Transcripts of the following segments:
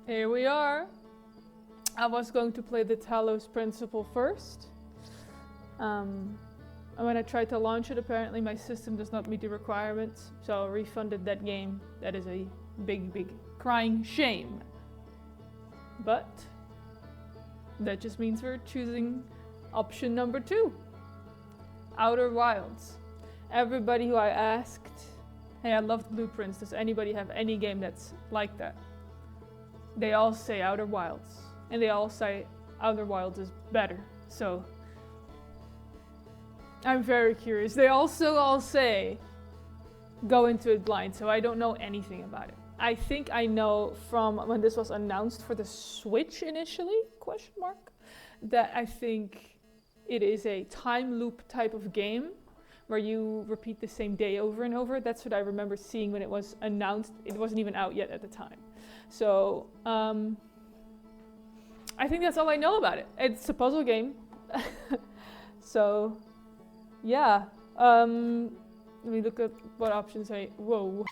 Here we are. I was going to play the Talos Principle first. And when I tried to launch it, apparently my system does not meet the requirements, so I refunded that game. That is a big, big crying shame. But that just means we're choosing option number 2. Outer Wilds. Everybody who I asked, hey, I loved Blueprints, does anybody have any game that's like that? They all say Outer Wilds. And they all say Outer Wilds is better. So I'm very curious. They also all say go into it blind, so I don't know anything about it. I think I know from when this was announced for the Switch initially, question mark, that I think it is a time loop type of game where you repeat the same day over and over. That's what I remember seeing when it was announced. It wasn't even out yet at the time. So I think that's all I know about it. It's a puzzle game. So yeah. Let me look at what options I... Whoa.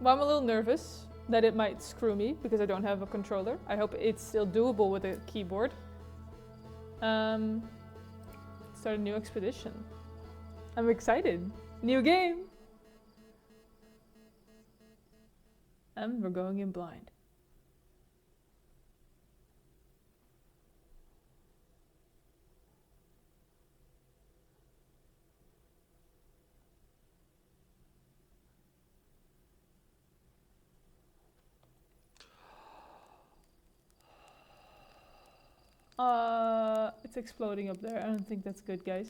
Well, I'm a little nervous that it might screw me because I don't have a controller. I hope it's still doable with a keyboard. Start a new expedition. I'm excited. New game! And we're going in blind. It's exploding up there. I don't think that's good, guys.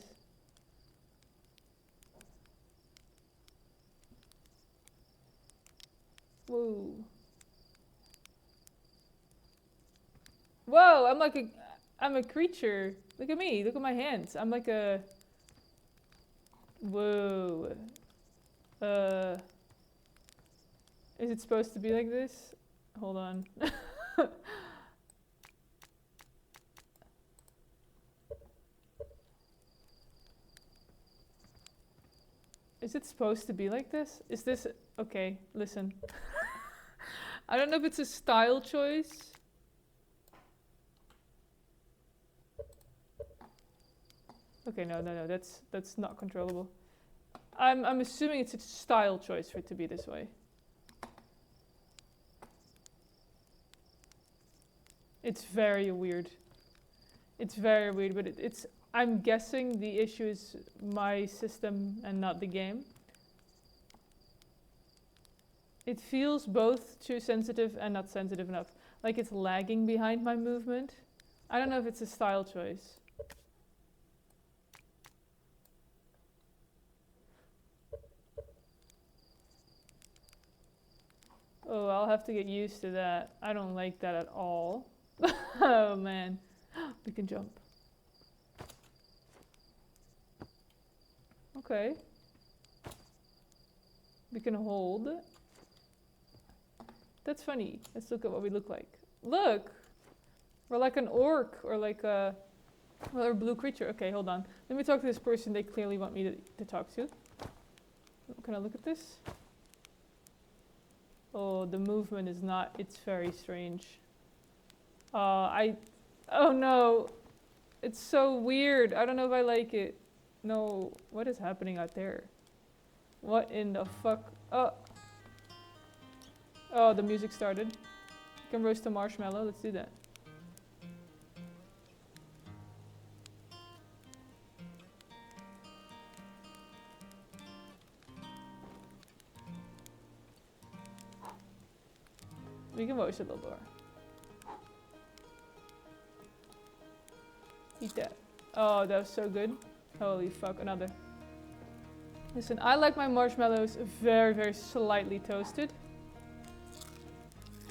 Whoa. Whoa, I'm a creature. Look at me, look at my hands. I'm like a... Whoa. Is it supposed to be like this? Hold on. Is it supposed to be like this? Is this... Okay, listen. I don't know if it's a style choice. Okay, no, that's not controllable. I'm assuming it's a style choice for it to be this way. It's very weird. It's very weird, but it's... I'm guessing the issue is my system and not the game. It feels both too sensitive and not sensitive enough. Like it's lagging behind my movement. I don't know if it's a style choice. Oh, I'll have to get used to that. I don't like that at all. Oh man, we can jump. Okay. We can hold. That's funny. Let's look at what we look like. Look! We're like an orc or like a... Well, a blue creature. Okay, hold on. Let me talk to this person they clearly want me to talk to. Can I look at this? Oh, the movement is not... It's very strange. Oh no! It's so weird. I don't know if I like it. No, what is happening out there? What in the fuck? Oh! Oh, the music started. You can roast a marshmallow. Let's do that. We can roast a little more. Eat that. Oh, that was so good. Holy fuck, another. Listen, I like my marshmallows very, very slightly toasted.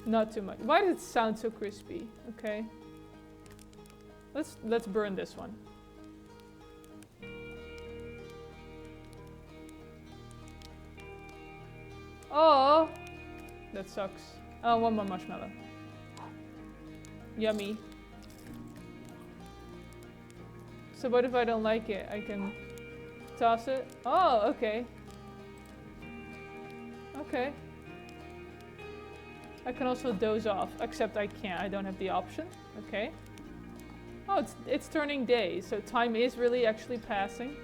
Not too much. Why does it sound so crispy? Okay. Let's burn this one. Oh, that sucks. Oh, one more marshmallow. Yummy. So what if I don't like it? I can toss it. Oh, okay. Okay. I can also doze off, except I can't. I don't have the option. Okay. Oh, it's turning day, so time is really actually passing.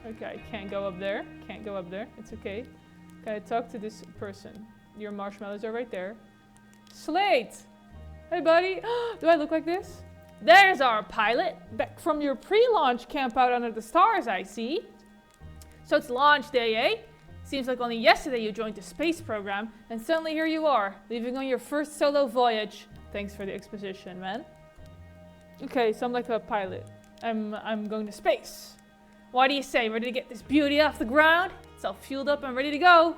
Okay, can't go up there. Can't go up there. It's okay. Can I talk to this person? Your marshmallows are right there. Slate! Hey, buddy. Do I look like this? There's our pilot. Back from your pre-launch camp out under the stars, I see. So it's launch day, eh? Seems like only yesterday you joined the space program, and suddenly here you are, leaving on your first solo voyage. Thanks for the exposition, man. Okay, so I'm like a pilot. I'm going to space. What do you say? Ready to get this beauty off the ground? It's all fueled up and ready to go.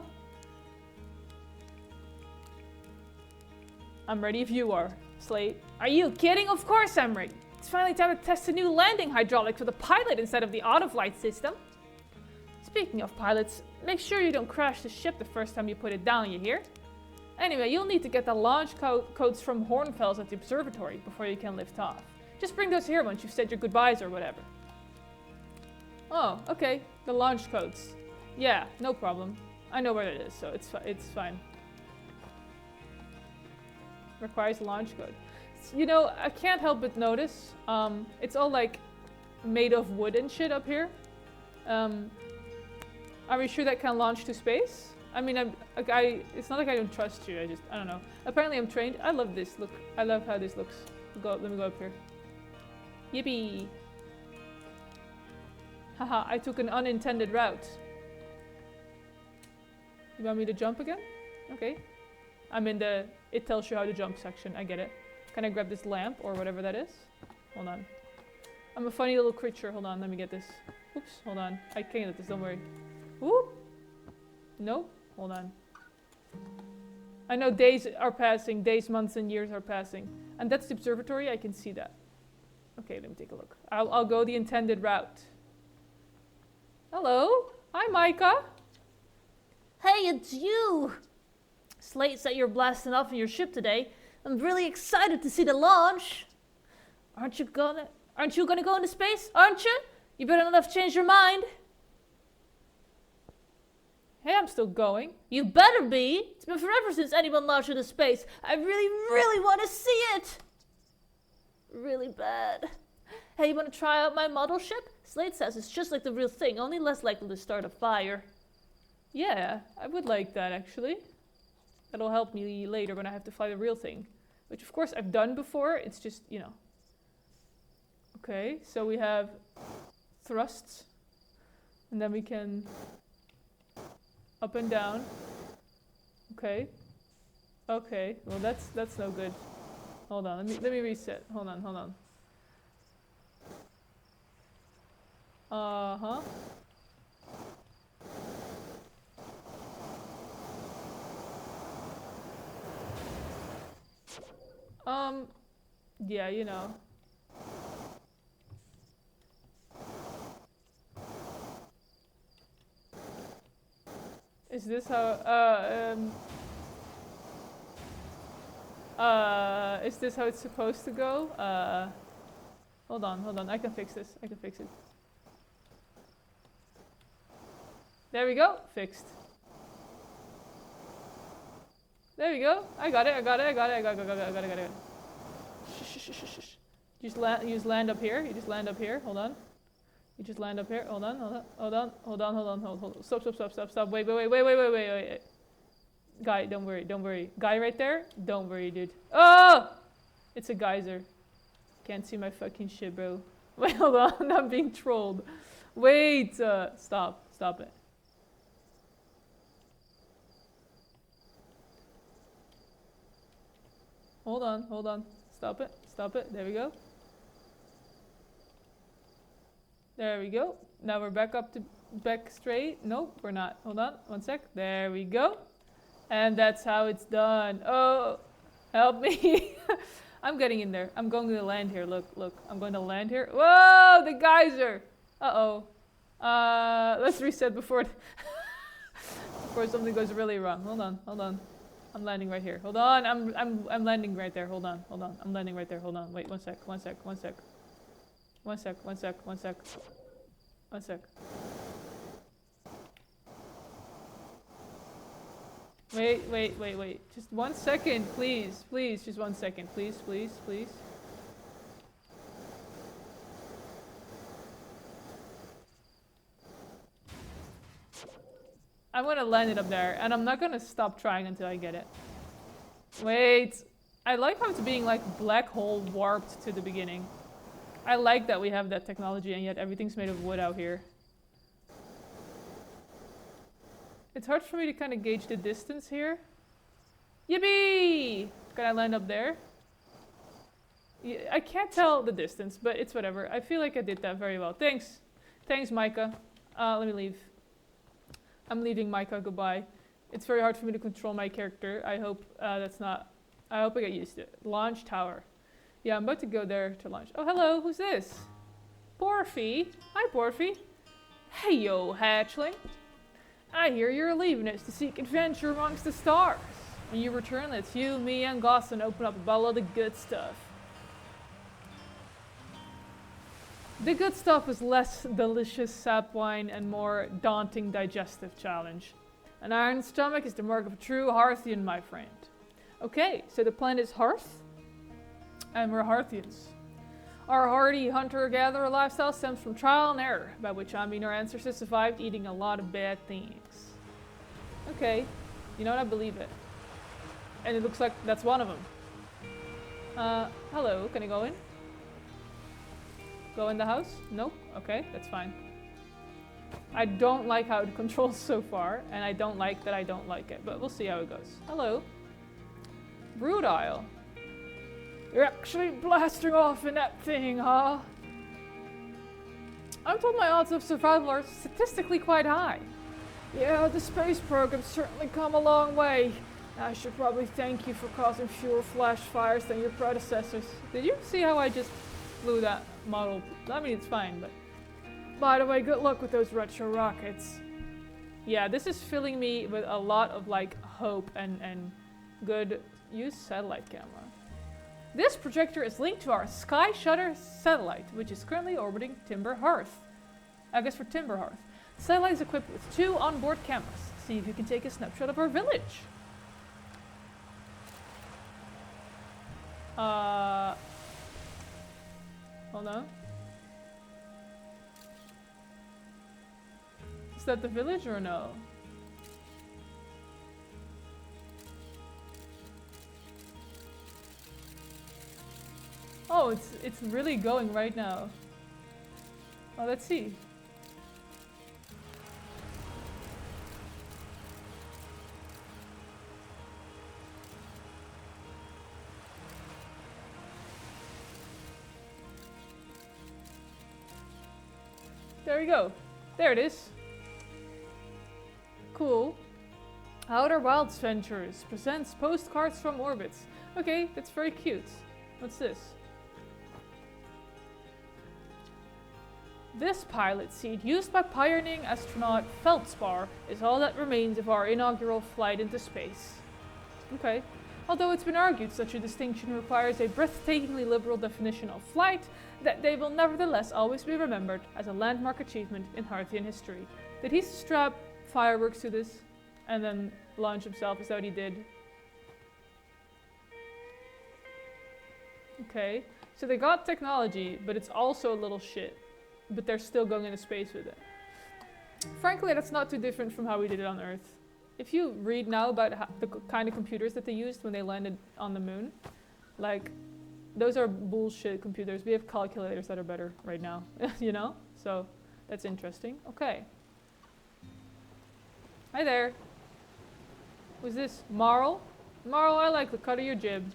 I'm ready if you are, Slate. Are you kidding? Of course I'm ready. It's finally time to test a new landing hydraulics with a pilot instead of the autoflight system. Speaking of pilots, make sure you don't crash the ship the first time you put it down, you hear? Anyway, you'll need to get the launch codes from Hornfels at the observatory before you can lift off. Just bring those here once you've said your goodbyes or whatever. Oh, okay. The launch codes. Yeah, no problem. I know where it is, so it's fine. Requires launch code. You know, I can't help but notice, it's all like made of wood and shit up here. Are we sure that can launch to space? I mean, it's not like I don't trust you, I don't know. Apparently I'm trained. I love this, look. I love how this looks. Let me go up here. Yippee! Haha, I took an unintended route. You want me to jump again? Okay. I'm in the it tells you how to jump section, I get it. Can I grab this lamp or whatever that is? Hold on. I'm a funny little creature, hold on, let me get this. Oops, hold on. I can't get this, don't worry. Whoop! Nope, hold on. I know days are passing, days, months, and years are passing. And that's the observatory, I can see that. Okay, let me take a look. I'll go the intended route. Hello? Hi, Micah. Hey, it's you! Slate said you're blasting off in your ship today. I'm really excited to see the launch. Aren't you gonna go into space? Aren't you? You better not have changed your mind. Hey, I'm still going. You better be. It's been forever since anyone launched into space. I really, really want to see it. Really bad. Hey, you want to try out my model ship? Slate says it's just like the real thing, only less likely to start a fire. Yeah, I would like that actually. That'll help me later when I have to fly the real thing. Which of course I've done before, it's just, you know. Okay, so we have thrusts. And then we can up and down. Okay. Okay, well that's no good. Hold on, let me reset. Hold on. Uh-huh. Yeah, you know. Is this how, is this how it's supposed to go? Hold on, I can fix this, I can fix it. There we go, fixed. There we go, I got it. Shh. You just land up here, hold on. You just land up here, hold on. Stop, wait. Guy, don't worry. Guy right there, don't worry, dude. Oh! It's a geyser. Can't see my fucking shit, bro. Wait, hold on, I'm being trolled. Wait, stop it. Hold on. Stop it, there we go. There we go. Now we're back up to back straight. Nope, we're not. Hold on, one sec. There we go. And that's how it's done. Oh, help me. I'm getting in there. I'm going to land here. Look, look. I'm going to land here. Whoa, the geyser. Uh-oh. Let's reset before before something goes really wrong. Hold on, hold on. I'm landing right here. Hold on. I'm landing right there. Hold on, hold on. I'm landing right there. Hold on. Wait, one sec. One sec. One sec. One sec. One sec. One sec. One sec. Wait, wait, wait, wait. Just 1 second, please. Please, just 1 second. Please, please, please. I'm gonna land it up there, and I'm not gonna stop trying until I get it. Wait. I like how it's being like black hole warped to the beginning. I like that we have that technology, and yet everything's made of wood out here. It's hard for me to kind of gauge the distance here. Yippee! Can I land up there? Yeah, I can't tell the distance, but it's whatever. I feel like I did that very well. Thanks. Thanks, Micah. Let me leave. I'm leaving Micah. Goodbye. It's very hard for me to control my character. I hope that's not... I hope I get used to it. Launch tower. Yeah, I'm about to go there to launch. Oh, hello. Who's this? Porfy. Hi, Porfy. Hey, yo, hatchling. I hear you're leaving us to seek adventure amongst the stars. When you return, let's you, me, and Gosson open up a bottle of the good stuff. The good stuff is less delicious sap wine and more daunting digestive challenge. An iron stomach is the mark of a true Hearthian, my friend. Okay, so the planet is Hearth, and we're Hearthians. Our hardy hunter-gatherer lifestyle stems from trial and error, by which I mean our ancestors survived eating a lot of bad things. Okay, you know what, I believe it. And it looks like that's one of them. Hello, can I go in? Go in the house? Nope, okay, that's fine. I don't like how it controls so far, and I don't like that I don't like it, but we'll see how it goes. Hello. Brood Isle. You're actually blasting off in that thing, huh? I'm told my odds of survival are statistically quite high. Yeah, the space program's certainly come a long way. I should probably thank you for causing fewer flash fires than your predecessors. Did you see how I just flew that model? I mean, it's fine, but... By the way, good luck with those retro rockets. Yeah, this is filling me with a lot of, like, hope and good... Use satellite camera. This projector is linked to our Sky Shutter satellite, which is currently orbiting Timber Hearth. I guess for Timber Hearth. The satellite is equipped with 2 onboard cameras. See if you can take a snapshot of our village. Hold on. Is that the village or no? Oh, it's really going right now. Oh, let's see. There we go. There it is. Cool. Outer Wilds Ventures presents postcards from orbits. Okay, that's very cute. What's this? This pilot seat, used by pioneering astronaut Feldspar, is all that remains of our inaugural flight into space. Okay. Although it's been argued such a distinction requires a breathtakingly liberal definition of flight, that they will nevertheless always be remembered as a landmark achievement in Hearthian history. Did he strap fireworks to this and then launch himself? Is that what he did? Okay. So they got technology, but it's also a little shit. But they're still going into space with it. Frankly, that's not too different from how we did it on Earth. If you read now about the kind of computers that they used when they landed on the moon, like, those are bullshit computers. We have calculators that are better right now, you know? So, that's interesting. Okay. Hi there. Who's this? Marl? Marl, I like the cut of your jib.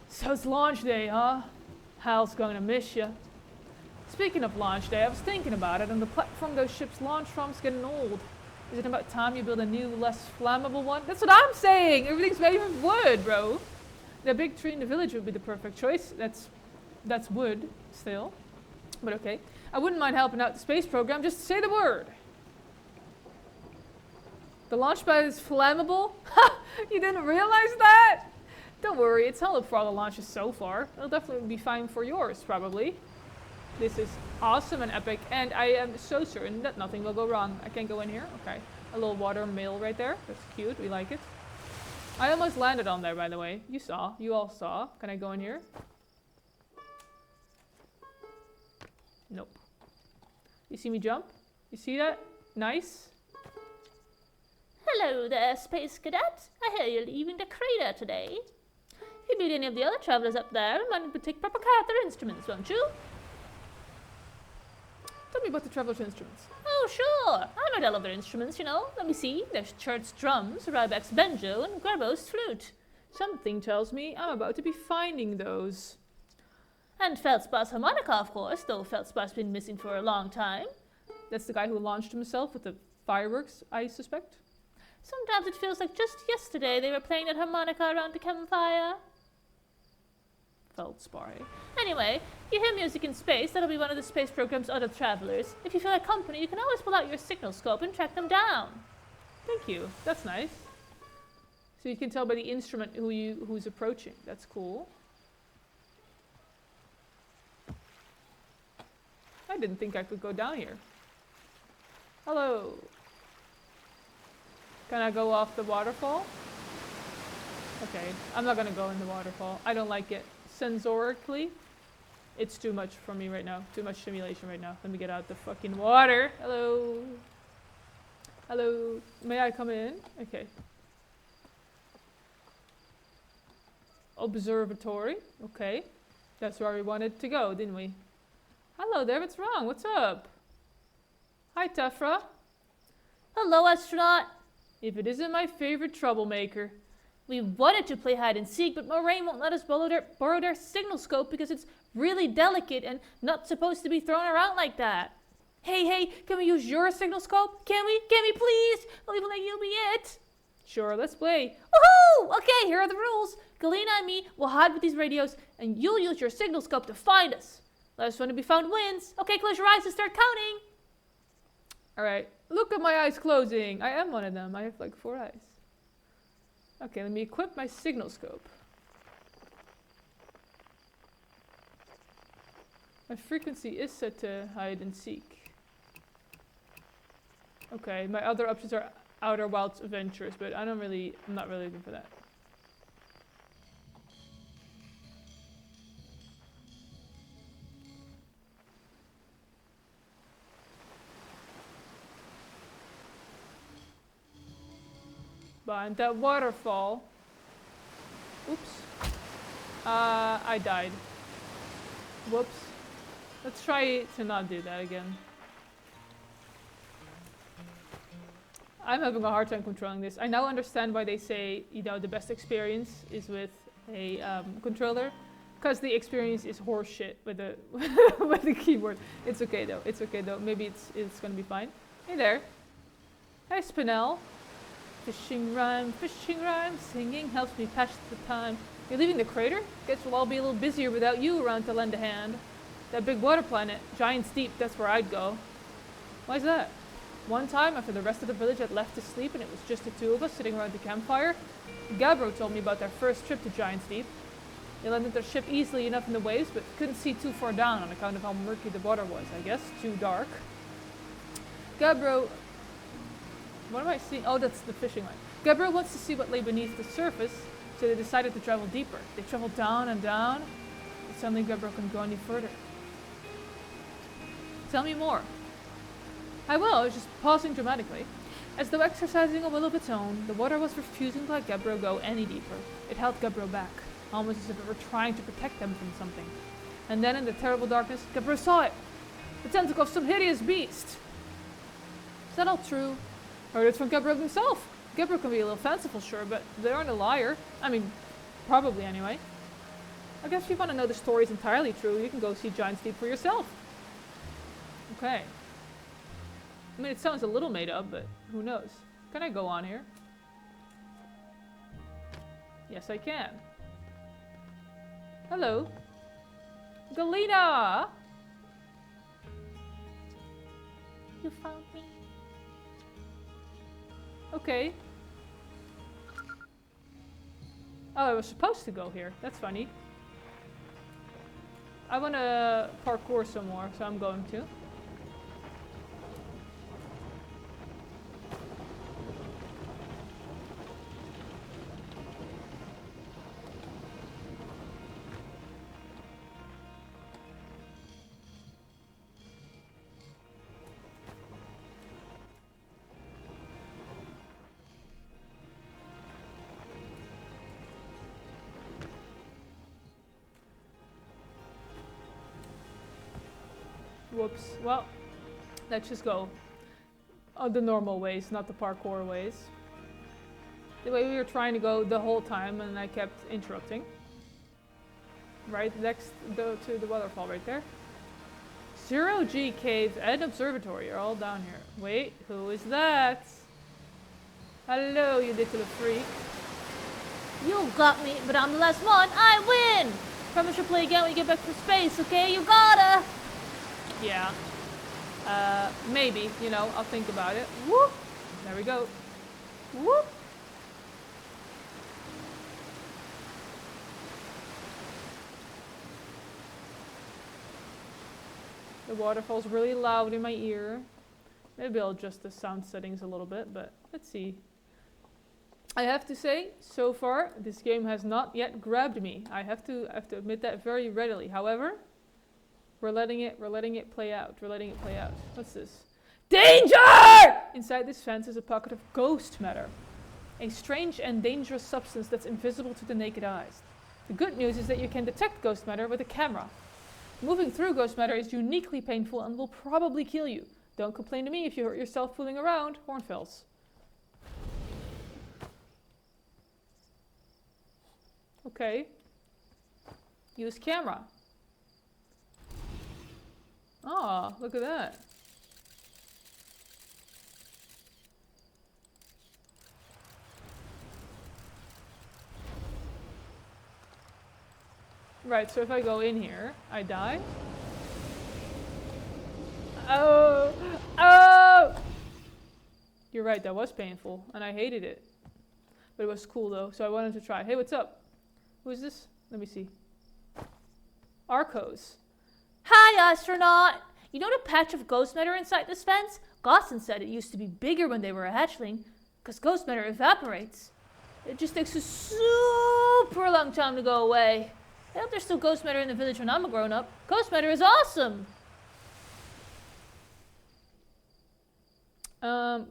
So it's launch day, huh? Hal's gonna miss you. Speaking of launch day, I was thinking about it, and the platform those ships launch from is getting old. Is it about time you build a new, less flammable one? That's what I'm saying! Everything's made of wood, bro! The big tree in the village would be the perfect choice. That's wood, still. But okay. I wouldn't mind helping out the space program, just say the word! The launch pad is flammable? Ha! You didn't realize that? Don't worry, it's held up for all the launches so far. It'll definitely be fine for yours, probably. This is awesome and epic, and I am so certain that nothing will go wrong. I can't go in here? Okay. A little water mill right there. That's cute, we like it. I almost landed on there, by the way. You all saw. Can I go in here? Nope. You see me jump? You see that? Nice. Hello there, Space Cadet. I hear you're leaving the crater today. If you meet any of the other travelers up there, remind them to take proper care of their instruments, won't you? Tell me about the traveler's instruments. Oh, sure. I might all of their instruments, you know. Let me see. There's Chert's drums, Ryback's banjo, and Grabbo's flute. Something tells me I'm about to be finding those. And Feldspar's harmonica, of course, though Feldspar's been missing for a long time. That's the guy who launched himself with the fireworks, I suspect. Sometimes it feels like just yesterday they were playing that harmonica around the campfire. Feldspar. Anyway, if you hear music in space, that'll be one of the space program's other travelers. If you feel like company, you can always pull out your signal scope and track them down. Thank you. That's nice. So you can tell by the instrument who's approaching. That's cool. I didn't think I could go down here. Hello. Can I go off the waterfall? Okay, I'm not gonna go in the waterfall. I don't like it. Sensorically, it's too much for me right now. Too much stimulation right now. Let me get out the fucking water. Hello. Hello. May I come in? Okay. Observatory. Okay. That's where we wanted to go, didn't we? Hello there, what's wrong? What's up? Hi, Tefra. Hello, astronaut. If it isn't my favorite troublemaker. We wanted to play hide and seek, but Moraine won't let us borrow their signal scope because it's really delicate and not supposed to be thrown around like that. Hey, can we use your signal scope? Can we? Can we please? I'll even let you be it. Sure, let's play. Woohoo! Okay, here are the rules. Galena and me will hide with these radios, and you'll use your signal scope to find us. Last one to be found wins. Okay, close your eyes and start counting. Alright, look at my eyes closing. I am one of them. I have like 4 eyes. Okay, let me equip my signal scope. My frequency is set to hide and seek. Okay, my other options are Outer Wilds Adventures, but I'm not really looking for that. Behind that waterfall. Oops. I died. Whoops. Let's try to not do that again. I'm having a hard time controlling this. I now understand why they say, you know, the best experience is with a controller. Because the experience is horseshit with the with the keyboard. It's okay though. It's okay though. Maybe it's gonna be fine. Hey there. Hi Spinel. Fishing rhyme, singing helps me pass the time. You're leaving the crater? Guess we'll all be a little busier without you around to lend a hand. That big water planet, Giant's Deep, that's where I'd go. Why's that? One time, after the rest of the village had left to sleep and it was just the two of us sitting around the campfire, Gabbro told me about their first trip to Giant's Deep. They landed their ship easily enough in the waves, but couldn't see too far down on account of how murky the water was, I guess. Too dark. Gabbro... What am I seeing? Oh, that's the fishing line. Gabriel wants to see what lay beneath the surface, so they decided to travel deeper. They traveled down and down, but suddenly Gabriel couldn't go any further. Tell me more. I will, I was just pausing dramatically. As though exercising a will of its own, the water was refusing to let Gabriel go any deeper. It held Gabriel back, almost as if it were trying to protect them from something. And then in the terrible darkness, Gabriel saw it. The tentacle of some hideous beast. Is that all true? Heard it from Gabriel himself. Gabriel can be a little fanciful, sure, but they aren't a liar. I mean, probably anyway. I guess if you want to know the story is entirely true, you can go see Giant's Deep for yourself. Okay. I mean, it sounds a little made up, but who knows? Can I go on here? Yes, I can. Hello. Galena! You found me. Okay. Oh, I was supposed to go here. That's funny. I want to parkour some more, so I'm going to. Whoops. Well, let's just go on the normal ways, not the parkour ways. The way we were trying to go the whole time and I kept interrupting. Right next to the waterfall right there. 0G Cave and Observatory are all down here. Wait, who is that? Hello, you little freak. You got me, but I'm the last one. I win! Promise you'll play again when you get back from space, okay? You gotta! Yeah. Maybe, you know, I'll think about it. Whoop! There we go. Whoop! The waterfall's really loud in my ear. Maybe I'll adjust the sound settings a little bit, but let's see. I have to say, so far, this game has not yet grabbed me. I have to admit that very readily. However, we're letting it play out. We're letting it play out. What's this? Danger! Inside this fence is a pocket of ghost matter. A strange and dangerous substance that's invisible to the naked eyes. The good news is that you can detect ghost matter with a camera. Moving through ghost matter is uniquely painful and will probably kill you. Don't complain to me if you hurt yourself fooling around, Hornfells. Okay. Use camera. Oh, look at that. Right, so if I go in here, I die. Oh! Oh! You're right, that was painful, and I hated it. But it was cool though, so I wanted to try. Hey, what's up? Who is this? Let me see. Arcos. Hi, astronaut! You know the patch of ghost matter inside this fence? Gosson said it used to be bigger when they were a hatchling, because ghost matter evaporates. It just takes a super long time to go away. I hope there's still ghost matter in the village when I'm a grown-up. Ghost matter is awesome!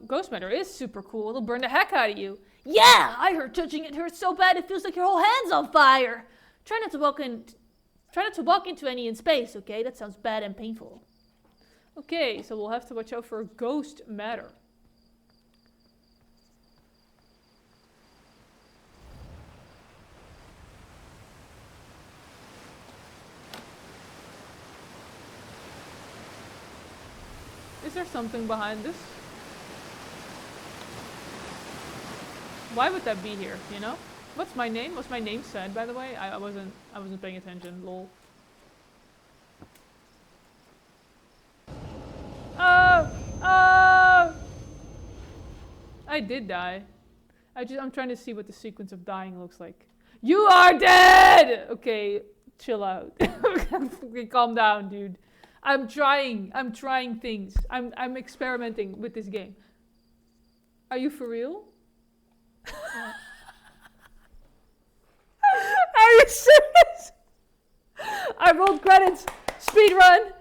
Ghost matter is super cool. It'll burn the heck out of you. Yeah! I heard touching it hurts so bad it feels like your whole hand's on fire! Try not to walk into any in space, okay? That sounds bad and painful. Okay, so we'll have to watch out for ghost matter. Is there something behind this? Why would that be here, you know? What's my name? What's my name said, by the way? I wasn't paying attention, lol. Oh! Oh! I did die. I'm trying to see what the sequence of dying looks like. You are dead! Okay, chill out. Okay, calm down, dude. I'm trying things. I'm experimenting with this game. Are you for real? Are you serious? I rolled credits. Speed run.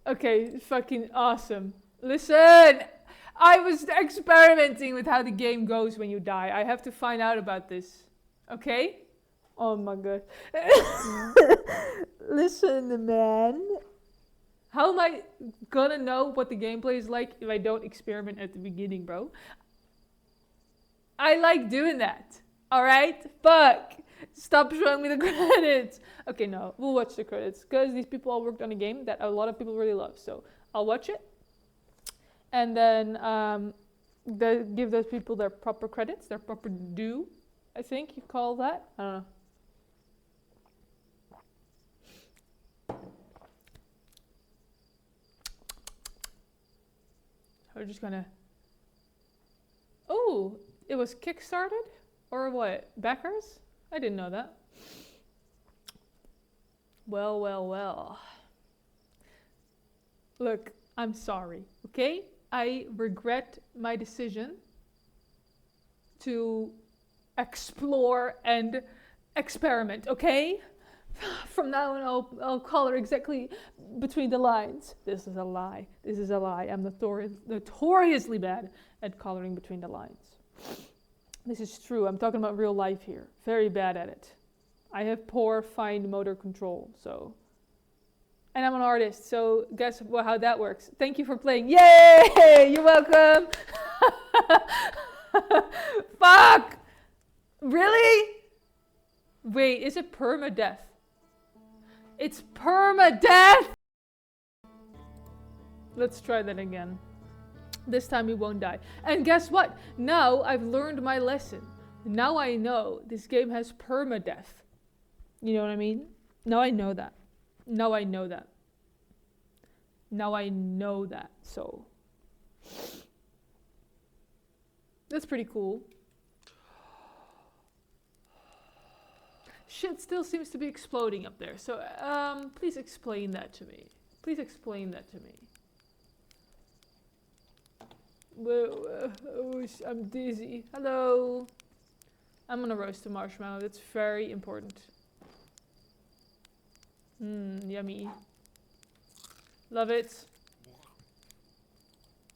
Okay, fucking awesome. Listen, I was experimenting with how the game goes when you die. I have to find out about this. Okay? Oh my god. Listen, man. How am I gonna know what the gameplay is like if I don't experiment at the beginning, bro? I like doing that. Alright? Fuck. Stop showing me the credits. Okay, no. We'll watch the credits. Because these people all worked on a game that a lot of people really love. So I'll watch it. And then give those people their proper credits, their proper due, I think you call that. I don't know. We're just gonna... Oh, it was kickstarted? Or what? Backers? I didn't know that. Well, well, well. Look, I'm sorry, okay? I regret my decision to explore and experiment, okay? From now on, I'll color exactly between the lines. This is a lie. This is a lie. I'm notoriously bad at coloring between the lines. This is true. I'm talking about real life here. Very bad at it. I have poor fine motor control, so... And I'm an artist, so guess how that works. Thank you for playing. Yay! You're welcome! Fuck! Really? Wait, is it permadeath? It's permadeath! Let's try that again. This time we won't die. And guess what? Now I've learned my lesson. Now I know this game has permadeath. You know what I mean? Now I know that. Now I know that. Now I know that. So that's pretty cool. Shit still seems to be exploding up there. So please explain that to me. Please explain that to me. Whoa, I'm dizzy. Hello. I'm gonna roast a marshmallow. That's very important. Yummy. Love it.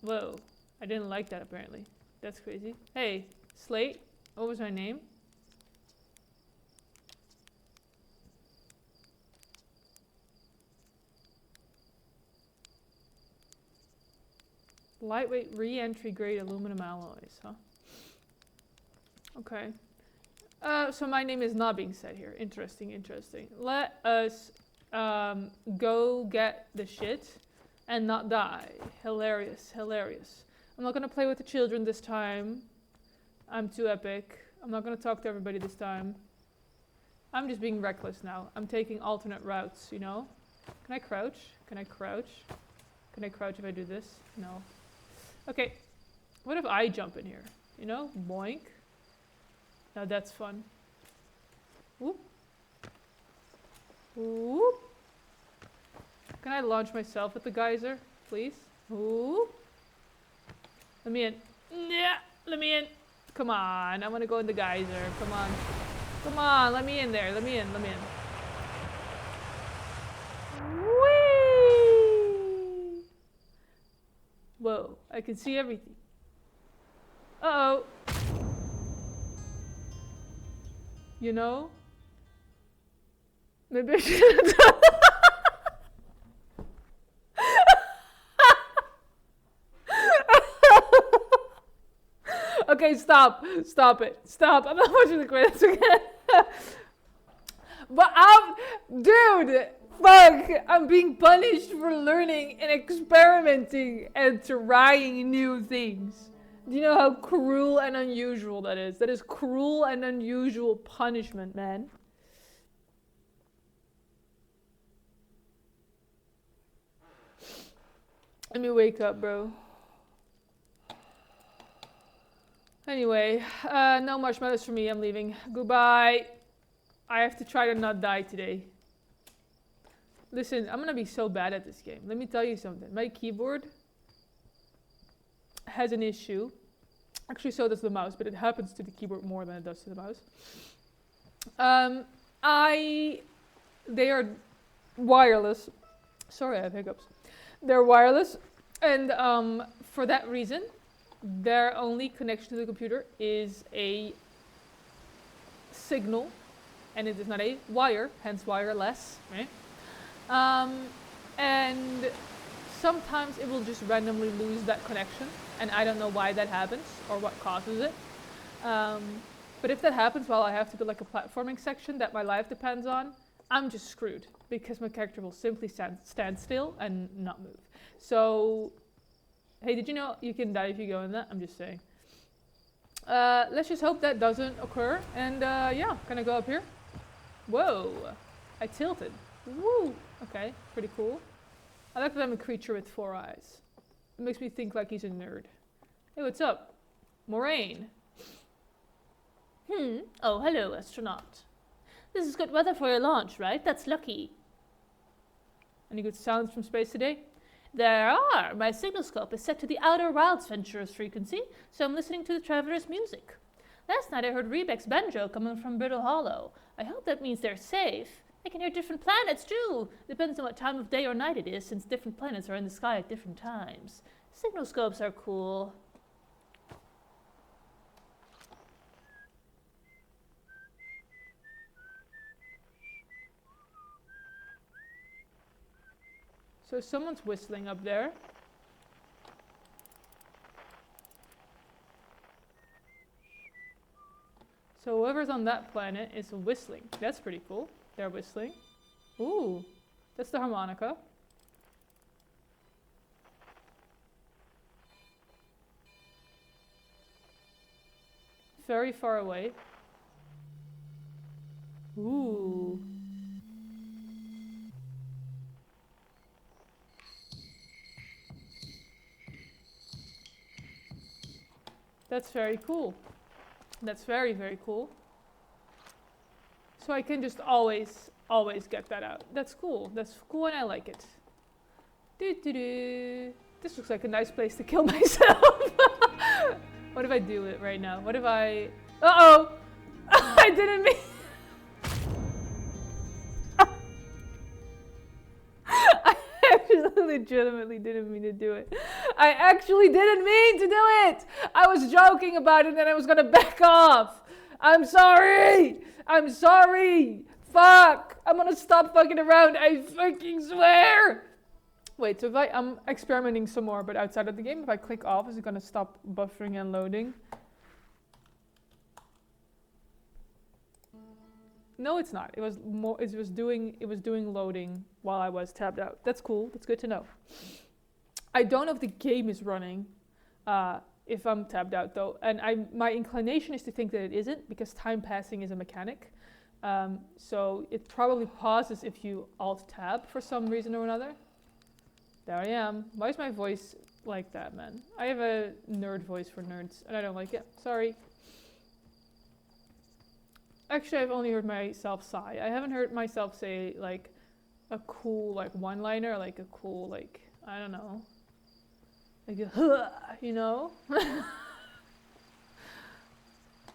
Whoa. I didn't like that apparently. That's crazy. Hey, Slate. What was my name? Lightweight re-entry grade aluminum alloys, huh? Okay. So my name is not being said here. Interesting, interesting. Let us go get the shit and not die. Hilarious, hilarious. I'm not gonna play with the children this time. I'm too epic. I'm not gonna talk to everybody this time. I'm just being reckless now. I'm taking alternate routes, you know? Can I crouch? Can I crouch? Can I crouch if I do this? No. Okay. What if I jump in here? You know? Boink. Now that's fun. Whoop. Whoop. Can I launch myself at the geyser, please? Whoop. Let me in. Yeah, let me in. Come on, I want to go in the geyser. Come on. Come on, let me in there. Let me in, let me in. Whee! Whoa, I can see everything. Uh-oh. You know? Maybe I should have done that. Okay, stop. Stop it. Stop. I'm not watching the credits again. But dude, fuck. I'm being punished for learning and experimenting and trying new things. Do you know how cruel and unusual that is? That is cruel and unusual punishment, man. Let me wake up, bro. Anyway, no marshmallows for me. I'm leaving. Goodbye. I have to try to not die today. Listen, I'm gonna be so bad at this game. Let me tell you something. My keyboard has an issue. Actually, so does the mouse, but it happens to the keyboard more than it does to the mouse. They are wireless. Sorry, I have hiccups. They're wireless, and for that reason, their only connection to the computer is a signal, and it is not a wire, hence wireless, right? And sometimes it will just randomly lose that connection, and I don't know why that happens or what causes it. But if that happens while I have to do like a platforming section that my life depends on, I'm just screwed because my character will simply stand still and not move. So, hey, did you know you can die if you go in that? I'm just saying. Let's just hope that doesn't occur. And yeah, can I go up here? Whoa, I tilted. Woo, okay, pretty cool. I like that I'm a creature with 4 eyes. It makes me think like he's a nerd. Hey, what's up? Moraine. Oh, hello, astronaut. This is good weather for your launch, right? That's lucky. Any good sounds from space today? There are. My signal scope is set to the Outer Wilds Venturer's frequency, so I'm listening to the Traveler's music. Last night I heard Rebek's banjo coming from Brittle Hollow. I hope that means they're safe. I can hear different planets too. Depends on what time of day or night it is, since different planets are in the sky at different times. Signal scopes are cool. So someone's whistling up there. So whoever's on that planet is whistling. That's pretty cool. They're whistling. Ooh, that's the harmonica. Very far away. Ooh. That's very cool. That's very, very cool. So I can just always get that out. That's cool. That's cool and I like it. Doo-doo-doo. This looks like a nice place to kill myself. What if I do it right now? What if I... Uh-oh! I didn't mean... Legitimately didn't mean to do it. I actually didn't mean to do it. I was joking about it and I was gonna back off. I'm sorry. I'm sorry. Fuck. I'm gonna stop fucking around. I fucking swear. Wait, so if I'm experimenting some more, but outside of the game, if I click off, is it gonna stop buffering and loading? No, it's not. It was more. It was doing loading while I was tabbed out. That's cool. That's good to know. I don't know if the game is running if I'm tabbed out though, and my inclination is to think that it isn't because time passing is a mechanic. So it probably pauses if you alt tab for some reason or another. There I am. Why is my voice like that, man? I have a nerd voice for nerds, and I don't like it. Sorry. Actually, I've only heard myself sigh. I haven't heard myself say, like, a cool, like, one-liner, like a cool, like, I don't know. Like a, huh, you know?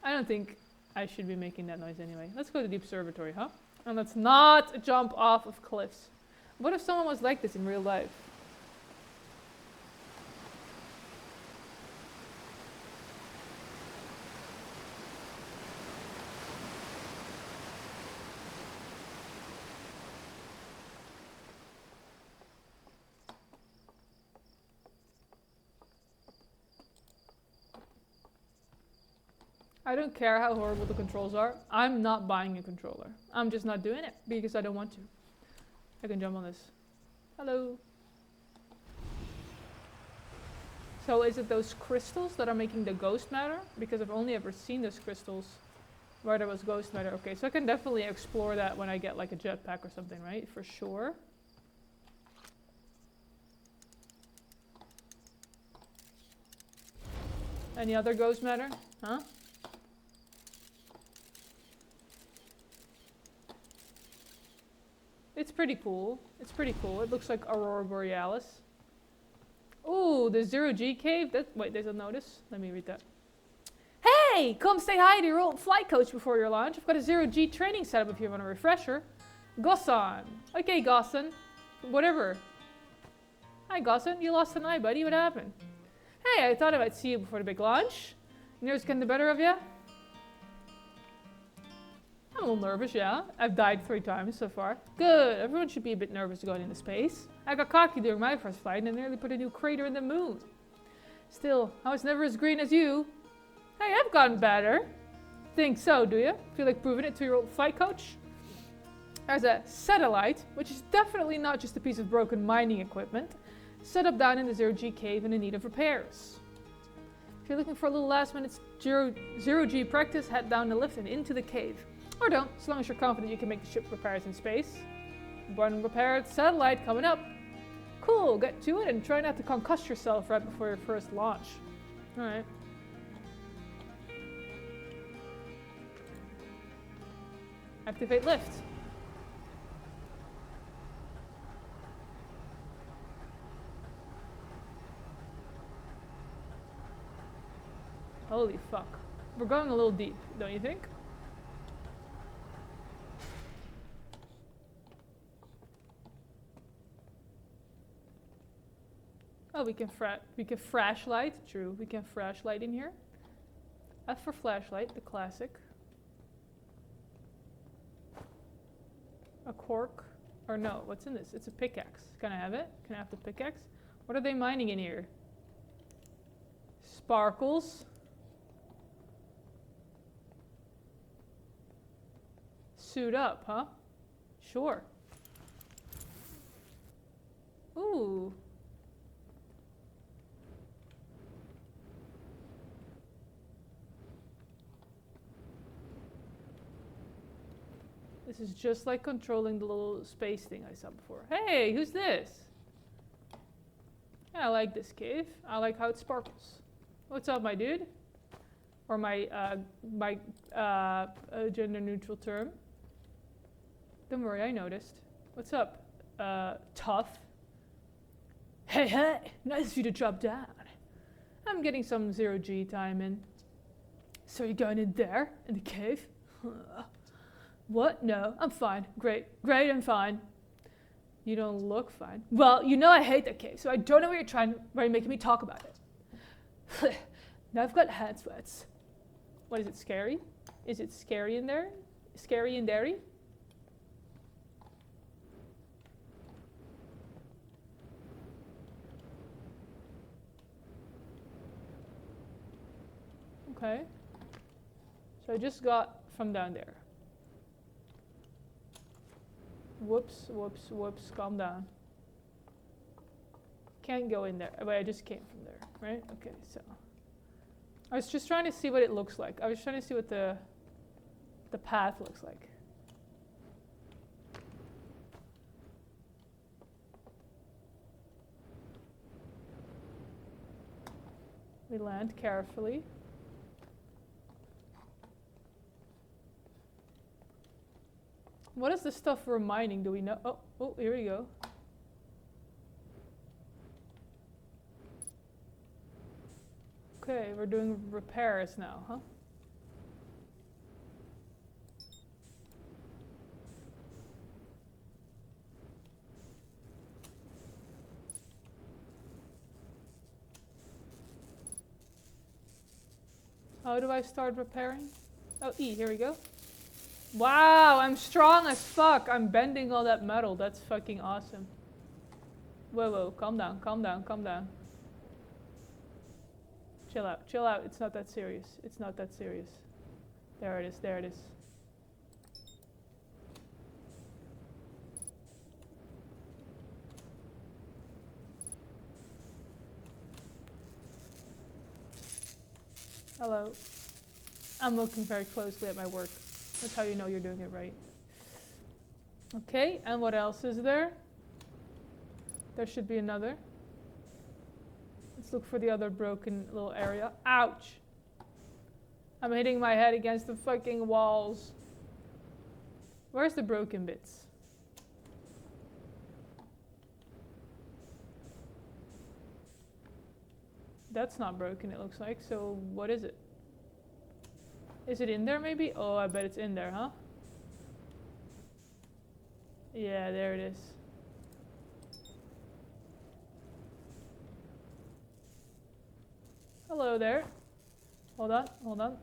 I don't think I should be making that noise anyway. Let's go to the observatory, huh? And let's not jump off of cliffs. What if someone was like this in real life? I don't care how horrible the controls are. I'm not buying a controller. I'm just not doing it because I don't want to. I can jump on this. Hello. So is it those crystals that are making the ghost matter? Because I've only ever seen those crystals where there was ghost matter. Okay, so I can definitely explore that when I get like a jetpack or something, right? For sure. Any other ghost matter? Huh? It's pretty cool. It's pretty cool. It looks like Aurora Borealis. Ooh, the Zero-G cave. Wait, there's a notice. Let me read that. Hey, come say hi to your old flight coach before your launch. I've got a Zero-G training setup if you want a refresher. Gossan. Okay, Gossan. Whatever. Hi, Gossan. You lost an eye, buddy. What happened? Hey, I thought I might see you before the big launch. Nerves getting the better of you? I'm a little nervous, yeah. I've died 3 times so far. Good. Everyone should be a bit nervous going into space. I got cocky during my first flight and nearly put a new crater in the moon. Still, I was never as green as you. Hey, I've gotten better. Think so, do you? Feel like proving it to your old flight coach? There's a satellite, which is definitely not just a piece of broken mining equipment. set up down in the zero-G cave and in need of repairs. If you're looking for a little last-minute zero-G practice, head down the lift and into the cave. Or don't, as long as you're confident you can make the ship repairs in space. One repaired satellite coming up. Cool, get to it and try not to concuss yourself right before your first launch. Alright. Activate lift. Holy fuck. We're going a little deep, don't you think? Oh, we can flashlight. True, we can flashlight in here. F for flashlight, the classic. A cork. Or no, what's in this? It's a pickaxe. Can I have it? Can I have the pickaxe? What are they mining in here? Sparkles. Suit up, huh? Sure. Ooh. This is just like controlling the little space thing I saw before. Hey, who's this? Yeah, I like this cave. I like how it sparkles. What's up, my dude? Or my gender neutral term. Don't worry, I noticed. What's up, tough? Hey, hey, nice of you to drop down. I'm getting some zero-G time in. So you're going in there, in the cave? What? No, I'm fine. Great, I'm fine. You don't look fine. Well, you know I hate that cave, so I don't know why you're making me talk about it. Now I've got hand sweats. What is it, scary? Is it scary in there? Scary and dairy? Okay. So I just got from down there. Whoops, whoops, whoops, calm down. Can't go in there. Wait, I just came from there, right? Okay, so. I was just trying to see what it looks like. I was trying to see what the path looks like. We land carefully. What is the stuff we're mining? Do we know? Oh, here we go. Okay, we're doing repairs now, huh? How do I start repairing? Oh, E, here we go. Wow, I'm strong as fuck. I'm bending all that metal. That's fucking awesome. Whoa, whoa, calm down, calm down, calm down. Chill out, chill out. It's not that serious. It's not that serious. There it is, there it is. Hello. I'm looking very closely at my work. That's how you know you're doing it right. Okay, and what else is there? There should be another. Let's look for the other broken little area. Ouch! I'm hitting my head against the fucking walls. Where's the broken bits? That's not broken, it looks like. So what is it? Is it in there maybe? Oh, I bet it's in there, huh? Yeah, there it is. Hello there. Hold on, hold on.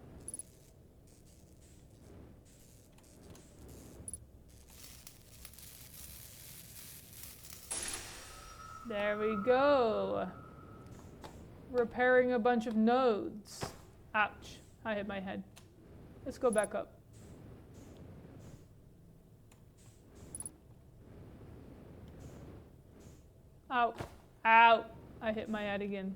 There we go. Repairing a bunch of nodes. Ouch, I hit my head. Let's go back up. Ow. Ow! I hit my head again.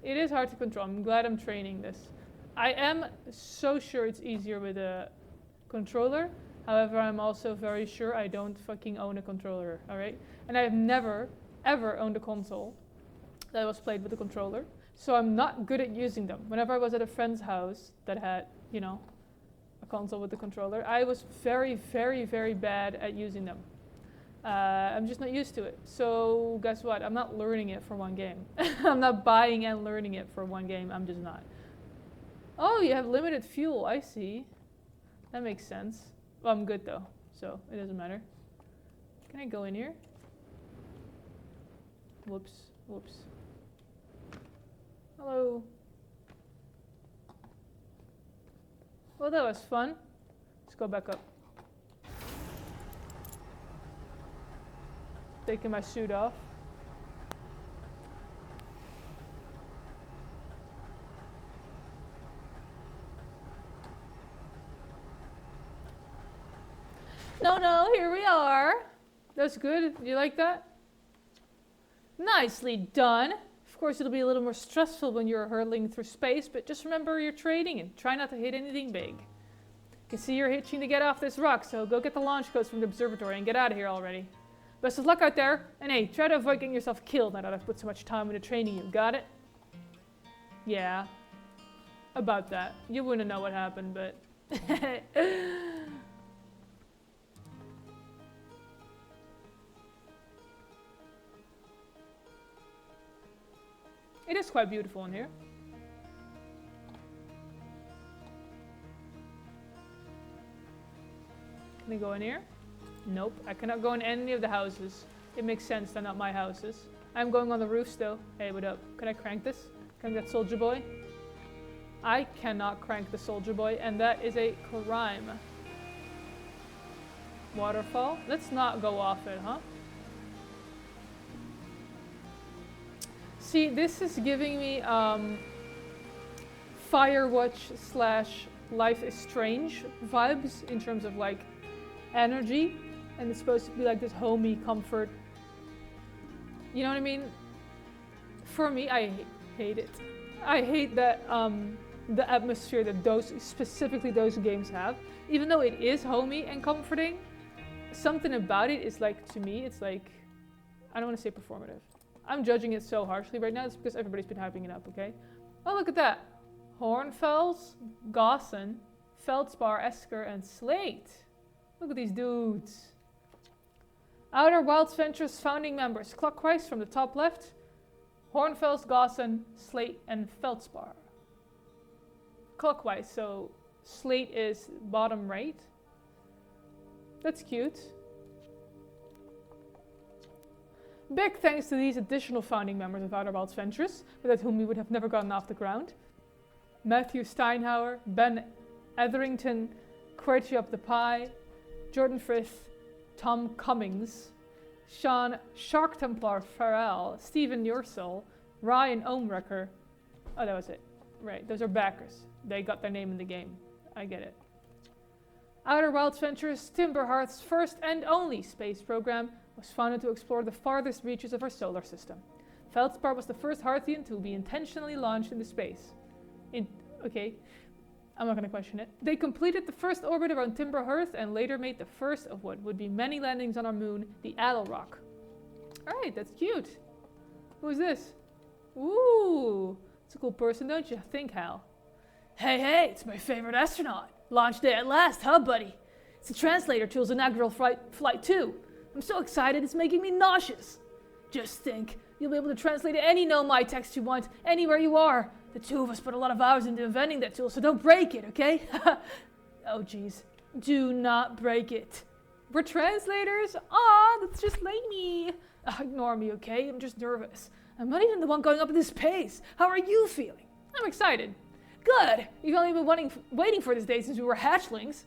It is hard to control. I'm glad I'm training this. I am so sure it's easier with a controller. However, I'm also very sure I don't fucking own a controller, alright? And I've never, ever owned a console that was played with a controller. So I'm not good at using them. Whenever I was at a friend's house that had, you know, a console with a controller, I was very, very, very bad at using them. I'm just not used to it. So guess what? I'm not learning it for one game. I'm not buying and learning it for one game. I'm just not. Oh, you have limited fuel. I see. That makes sense. Well, I'm good though, so it doesn't matter. Can I go in here? Whoops. Whoops. Hello. Well, that was fun. Let's go back up. Taking my suit off. No, here we are. That's good. You like that? Nicely done. Of course, it'll be a little more stressful when you're hurtling through space, but just remember you're training and try not to hit anything big. You can see you're itching to get off this rock, so go get the launch codes from the observatory and get out of here already. Best of luck out there, and hey, try to avoid getting yourself killed now that I've put so much time into training you. Got it? Yeah. About that. You wouldn't know what happened, but... It is quite beautiful in here. Can I go in here? Nope, I cannot go in any of the houses. It makes sense, they're not my houses. I'm going on the roofs though. Hey, what up? Can I crank this? Crank that soldier boy? I cannot crank the soldier boy, and that is a crime. Waterfall? Let's not go off it, huh? See, this is giving me Firewatch / Life is Strange vibes in terms of like energy, and it's supposed to be like this homey comfort. You know what I mean? For me, I hate it. I hate that the atmosphere that specifically those games have. Even though it is homey and comforting, something about it is like, to me, it's like, I don't want to say performative. I'm judging it so harshly right now. It's because everybody's been hyping it up, okay? Oh, look at that. Hornfels, Gaussen, Feldspar, Esker, and Slate. Look at these dudes. Outer Wilds Ventures founding members. Clockwise from the top left. Hornfels, Gaussen, Slate, and Feldspar. Clockwise, so Slate is bottom right. That's cute. Big thanks to these additional founding members of Outer Wilds Ventures, without whom we would have never gotten off the ground. Matthew Steinhauer, Ben Etherington, Querty Up the Pie, Jordan Frith, Tom Cummings, Sean Shark Templar Farrell, Stephen Yursel, Ryan Oemrecker. Oh, that was it. Right, those are backers. They got their name in the game. I get it. Outer Wilds Ventures, Timberhearth's first and only space program, was founded to explore the farthest reaches of our solar system. Feldspar was the first Hearthian to be intentionally launched into space. Okay, I'm not going to question it. They completed the first orbit around Timberhearth and later made the first of what would be many landings on our moon, the Adel Rock. Alright, that's cute. Who's this? Ooh, it's a cool person, don't you think, Hal? Hey, it's my favorite astronaut. Launch day at last, huh, buddy? It's the translator tool's inaugural flight 2. I'm so excited, it's making me nauseous. Just think, you'll be able to translate any Nomai text you want, anywhere you are. The two of us put a lot of hours into inventing that tool, so don't break it, okay? Oh, jeez. Do not break it. We're translators? Aw, that's just like me. Ignore me, okay? I'm just nervous. I'm not even the one going up at this pace. How are you feeling? I'm excited. Good. You've only been waiting for this day since we were hatchlings.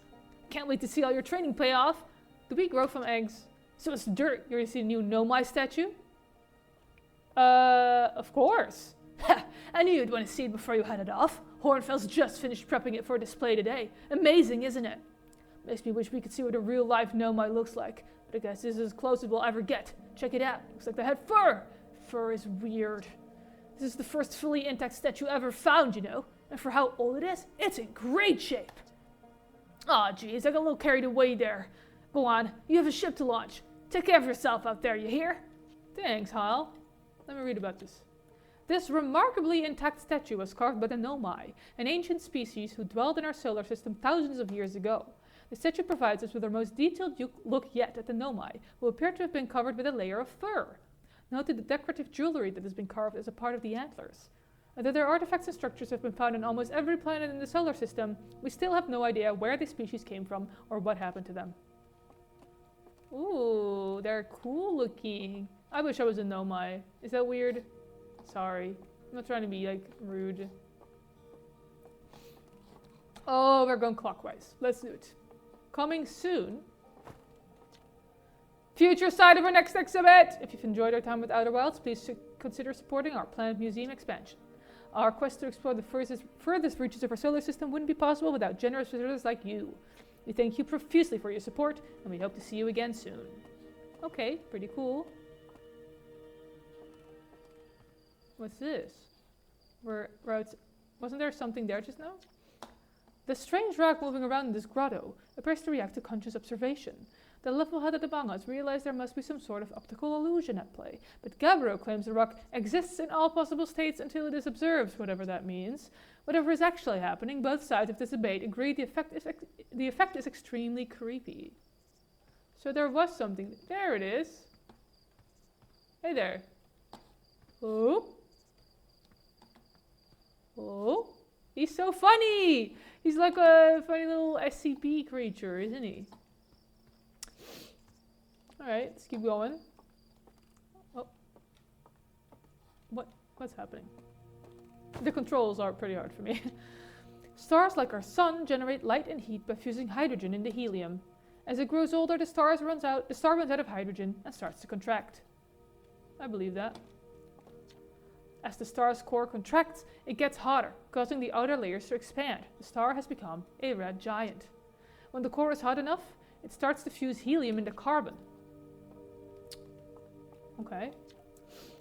Can't wait to see all your training pay off. Do we grow from eggs? So it's dirt. You're gonna see a new Nomai statue? Of course. I knew you'd want to see it before you headed off. Hornfels just finished prepping it for display today. Amazing, isn't it? Makes me wish we could see what a real-life Nomai looks like. But I guess this is as close as we'll ever get. Check it out. Looks like they had fur. fur is weird. This is the first fully intact statue ever found, you know. And for how old it is, it's in great shape. Aw, geez, I got a little carried away there. Go on, you have a ship to launch. Take care of yourself out there, you hear? Thanks, Hal. Let me read about this. This remarkably intact statue was carved by the Nomai, an ancient species who dwelled in our solar system thousands of years ago. The statue provides us with our most detailed look yet at the Nomai, who appear to have been covered with a layer of fur. Note the decorative jewelry that has been carved as a part of the antlers. Although their artifacts and structures have been found on almost every planet in the solar system, we still have no idea where the species came from or what happened to them. Ooh, they're cool looking. I wish I was a Nomai. Is that weird? Sorry. I'm not trying to be, like, rude. Oh, we're going clockwise. Let's do it. Coming soon. Future site of our next exhibit! If you've enjoyed our time with Outer Wilds, please consider supporting our Planet Museum expansion. Our quest to explore the furthest reaches of our solar system wouldn't be possible without generous visitors like you. We thank you profusely for your support, and we hope to see you again soon. Okay, pretty cool. What's this? Wasn't there something there just now? The strange rock moving around in this grotto appears to react to conscious observation. The level-headed among us realize there must be some sort of optical illusion at play, but Gabbro claims the rock exists in all possible states until it is observed, whatever that means. Whatever is actually happening, both sides of this debate agree the effect is extremely creepy. So there was something. There it is. Hey there. Oh. Oh. He's so funny. He's like a funny little SCP creature, isn't he? Alright, let's keep going. Oh. What's happening? The controls are pretty hard for me. Stars like our sun generate light and heat by fusing hydrogen into helium. As it grows older, the star runs out of hydrogen and starts to contract. I believe that. As the star's core contracts, it gets hotter, causing the outer layers to expand. The star has become a red giant. When the core is hot enough, it starts to fuse helium into carbon. Okay.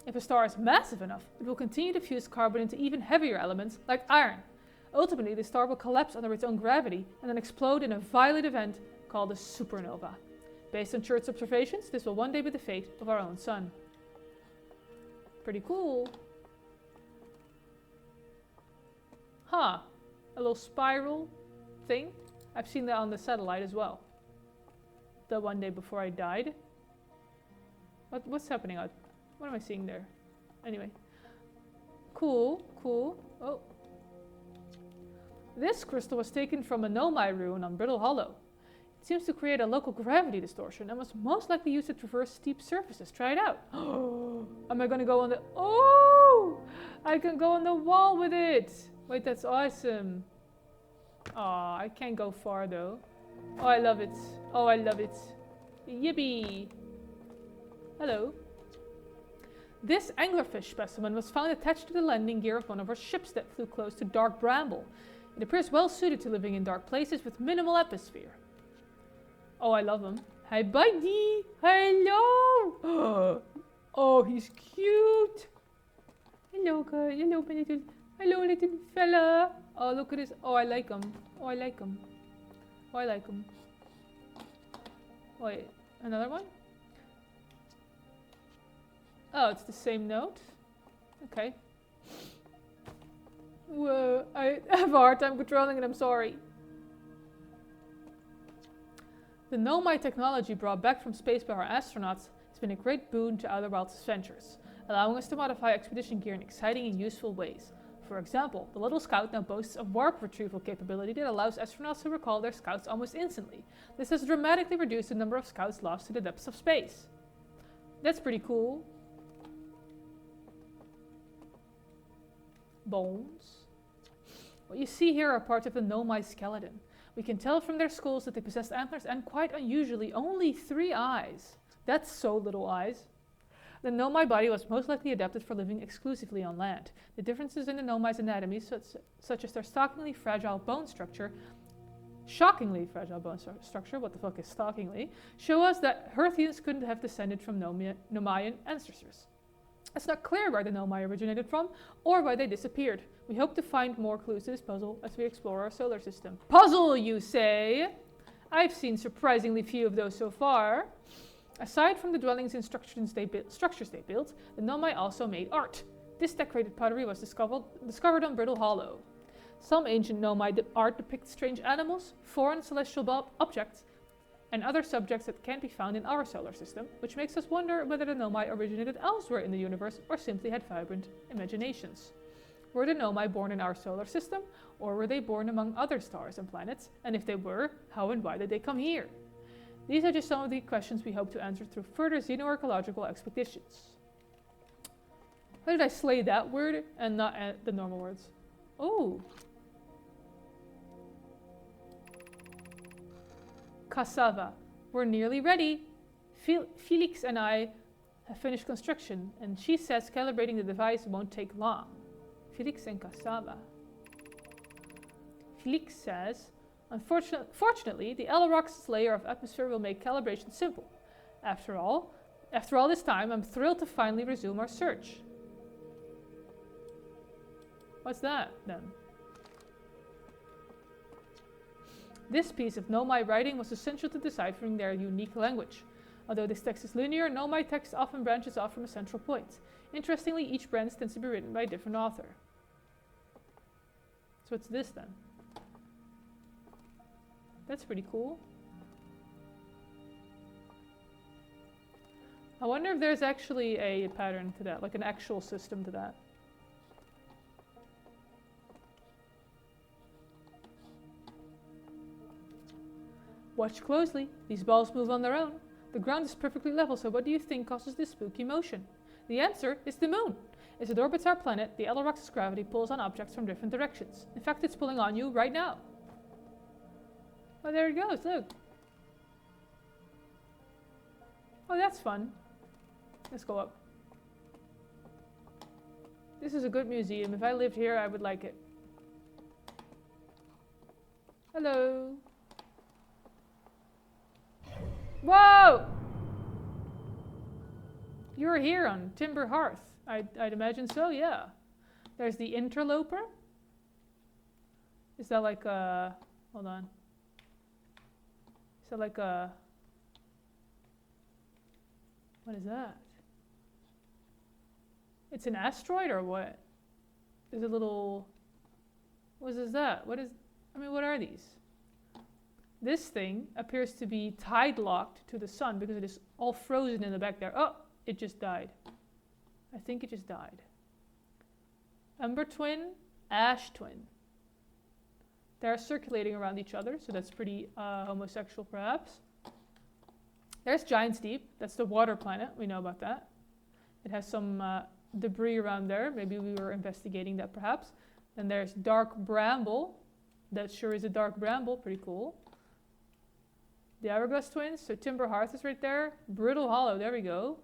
If a star is massive enough, it will continue to fuse carbon into even heavier elements, like iron. Ultimately, the star will collapse under its own gravity and then explode in a violent event called a supernova. Based on Church's observations, this will one day be the fate of our own sun. Pretty cool. Huh. A little spiral thing. I've seen that on the satellite as well. The one day before I died. What's happening out? What am I seeing there? Anyway. Cool, cool. Oh. This crystal was taken from a Nomai ruin on Brittle Hollow. It seems to create a local gravity distortion and was most likely used to traverse steep surfaces. Try it out. Am I gonna go on the... Oh! I can go on the wall with it! Wait, that's awesome. Aw, I can't go far though. Oh, I love it. Oh, I love it. Yippee! Hello. This anglerfish specimen was found attached to the landing gear of one of our ships that flew close to Dark Bramble. It appears well suited to living in dark places with minimal atmosphere. Oh, I love him. Hi, buddy! Hello! Oh, he's cute! Hello, guys. Hello, my little... Hello, little fella! Oh, look at this. Oh, I like him. Oh, I like him. Oh, I like him. Wait, another one? Oh, it's the same note? Okay. Whoa, I have a hard time controlling it, I'm sorry. The Nomai technology brought back from space by our astronauts has been a great boon to Outer Wilds adventures, allowing us to modify expedition gear in exciting and useful ways. For example, the little Scout now boasts a warp retrieval capability that allows astronauts to recall their Scouts almost instantly. This has dramatically reduced the number of Scouts lost to the depths of space. That's pretty cool. Bones. What you see here are parts of the Nomai skeleton. We can tell from their skulls that they possessed antlers and, quite unusually, only 3 eyes. That's so little eyes. The Nomai body was most likely adapted for living exclusively on land. The differences in the Nomai's anatomy, such as their shockingly fragile bone structure, what the fuck is shockingly, show us that Hearthians couldn't have descended from Nomaian ancestors. It's not clear where the Nomai originated from or why they disappeared. We hope to find more clues to this puzzle as we explore our solar system. Puzzle, you say? I've seen surprisingly few of those so far. Aside from the dwellings and structures they built, the Nomai also made art. This decorated pottery was discovered on Brittle Hollow. Some ancient Nomai art depicts strange animals, foreign celestial objects, and other subjects that can't be found in our solar system, which makes us wonder whether the Nomai originated elsewhere in the universe or simply had vibrant imaginations. Were the Nomai born in our solar system, or were they born among other stars and planets? And if they were, how and why did they come here? These are just some of the questions we hope to answer through further xenoarchaeological expeditions. How did I slay that word and not the normal words? Oh! Cassava. We're nearly ready. Felix and I have finished construction, and she says calibrating the device won't take long. Felix and Cassava. Felix says, Fortunately, the Elrox's layer of atmosphere will make calibration simple. After all this time, I'm thrilled to finally resume our search. What's that, then? This piece of Nomai writing was essential to deciphering their unique language. Although this text is linear, Nomai text often branches off from a central point. Interestingly, each branch tends to be written by a different author. So what's this, then? That's pretty cool. I wonder if there's actually a pattern to that, like an actual system to that. Watch closely. These balls move on their own. The ground is perfectly level, so what do you think causes this spooky motion? The answer is the moon. As it orbits our planet, the Elrox's gravity pulls on objects from different directions. In fact, it's pulling on you right now. Oh, there it goes, look. Oh, that's fun. Let's go up. This is a good museum. If I lived here, I would like it. Hello. Whoa! You're here on Timber Hearth. I'd imagine so, yeah. There's the interloper. Is that like a... Hold on. Is that like a... What is that? It's an asteroid or what? There's a little... What is that? What is... I mean, what are these? This thing appears to be tide-locked to the sun because it is all frozen in the back there. Oh, it just died. I think it just died. Ember twin, ash twin. They're circulating around each other, so that's pretty homosexual perhaps. There's Giant's Deep. That's the water planet. We know about that. It has some debris around there. Maybe we were investigating that perhaps. Then there's Dark Bramble. That sure is a dark bramble. Pretty cool. The Hourglass Twins. So Timber Hearth is right there. Brittle Hollow. There we go.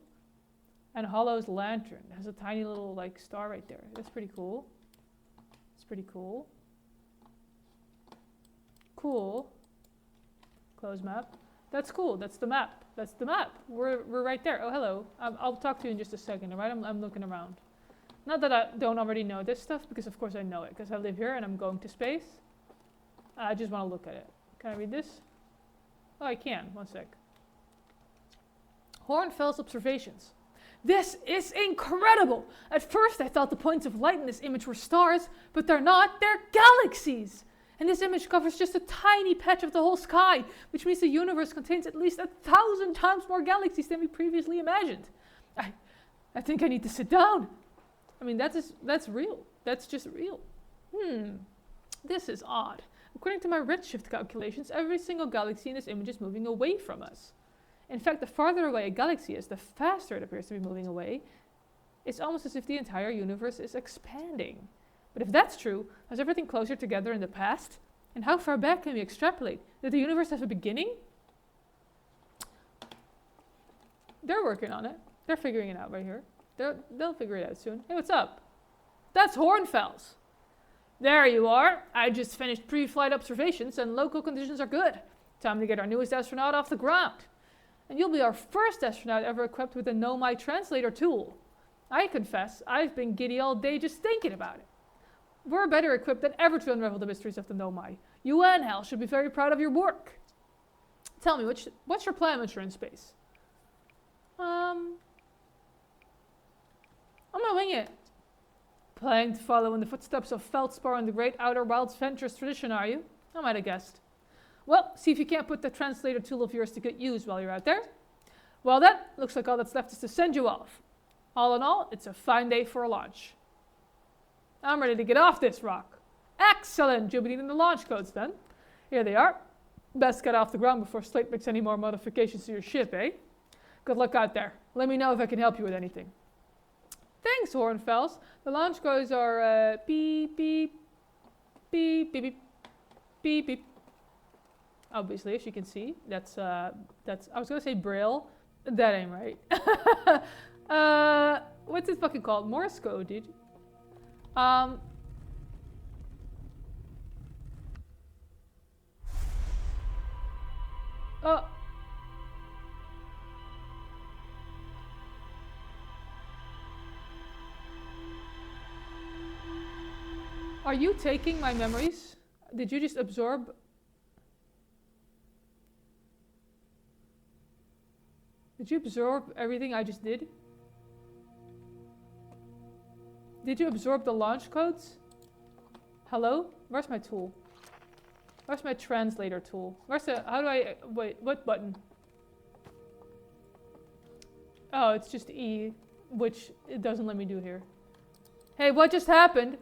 And Hollow's Lantern. It has a tiny little like star right there. That's pretty cool. It's pretty cool. Cool. Close map. That's cool. That's the map. That's the map. We're right there. Oh, hello. I'll talk to you in just a second, all right? I'm looking around. Not that I don't already know this stuff, because of course I know it, because I live here and I'm going to space. I just want to look at it. Can I read this? Oh, I can. One sec. Hornfels observations. This is incredible! At first I thought the points of light in this image were stars, but they're not. They're galaxies! And this image covers just a tiny patch of the whole sky, which means the universe contains at least 1,000 times more galaxies than we previously imagined. I think I need to sit down. I mean, that's real. That's just real. This is odd. According to my redshift calculations, every single galaxy in this image is moving away from us. In fact, the farther away a galaxy is, the faster it appears to be moving away. It's almost as if the entire universe is expanding. But if that's true, was everything closer together in the past? And how far back can we extrapolate? Did the universe have a beginning? They're working on it. They're figuring it out right here. They'll figure it out soon. Hey, what's up? That's Hornfels. There you are. I just finished pre-flight observations and local conditions are good. Time to get our newest astronaut off the ground. And you'll be our first astronaut ever equipped with a Nomai translator tool. I confess, I've been giddy all day just thinking about it. We're better equipped than ever to unravel the mysteries of the Nomai. You and Hal should be very proud of your work. Tell me, what's your plan once you're in space? I'm gonna wing it. Planning to follow in the footsteps of Feldspar and the great Outer Wilds Ventures tradition, are you? I might have guessed. Well, see if you can't put the translator tool of yours to good use while you're out there. Well then, looks like all that's left is to send you off. All in all, it's a fine day for a launch. I'm ready to get off this rock. Excellent! You'll be needing the launch codes then. Here they are. Best get off the ground before Slate makes any more modifications to your ship, eh? Good luck out there. Let me know if I can help you with anything. Thanks, Hornfels. The launch codes are beep, beep, beep, beep, beep, beep, beep. Obviously, as you can see, that's I was gonna say Braille. That ain't right. What's it fucking called? Morse code, dude. Are you taking my memories? Did you just absorb? Did you absorb everything I just did? Did you absorb the launch codes? Hello? Where's my tool? Where's my translator tool? Where's the, how do I, wait, what button? Oh, it's just E, which it doesn't let me do here. Hey, what just happened?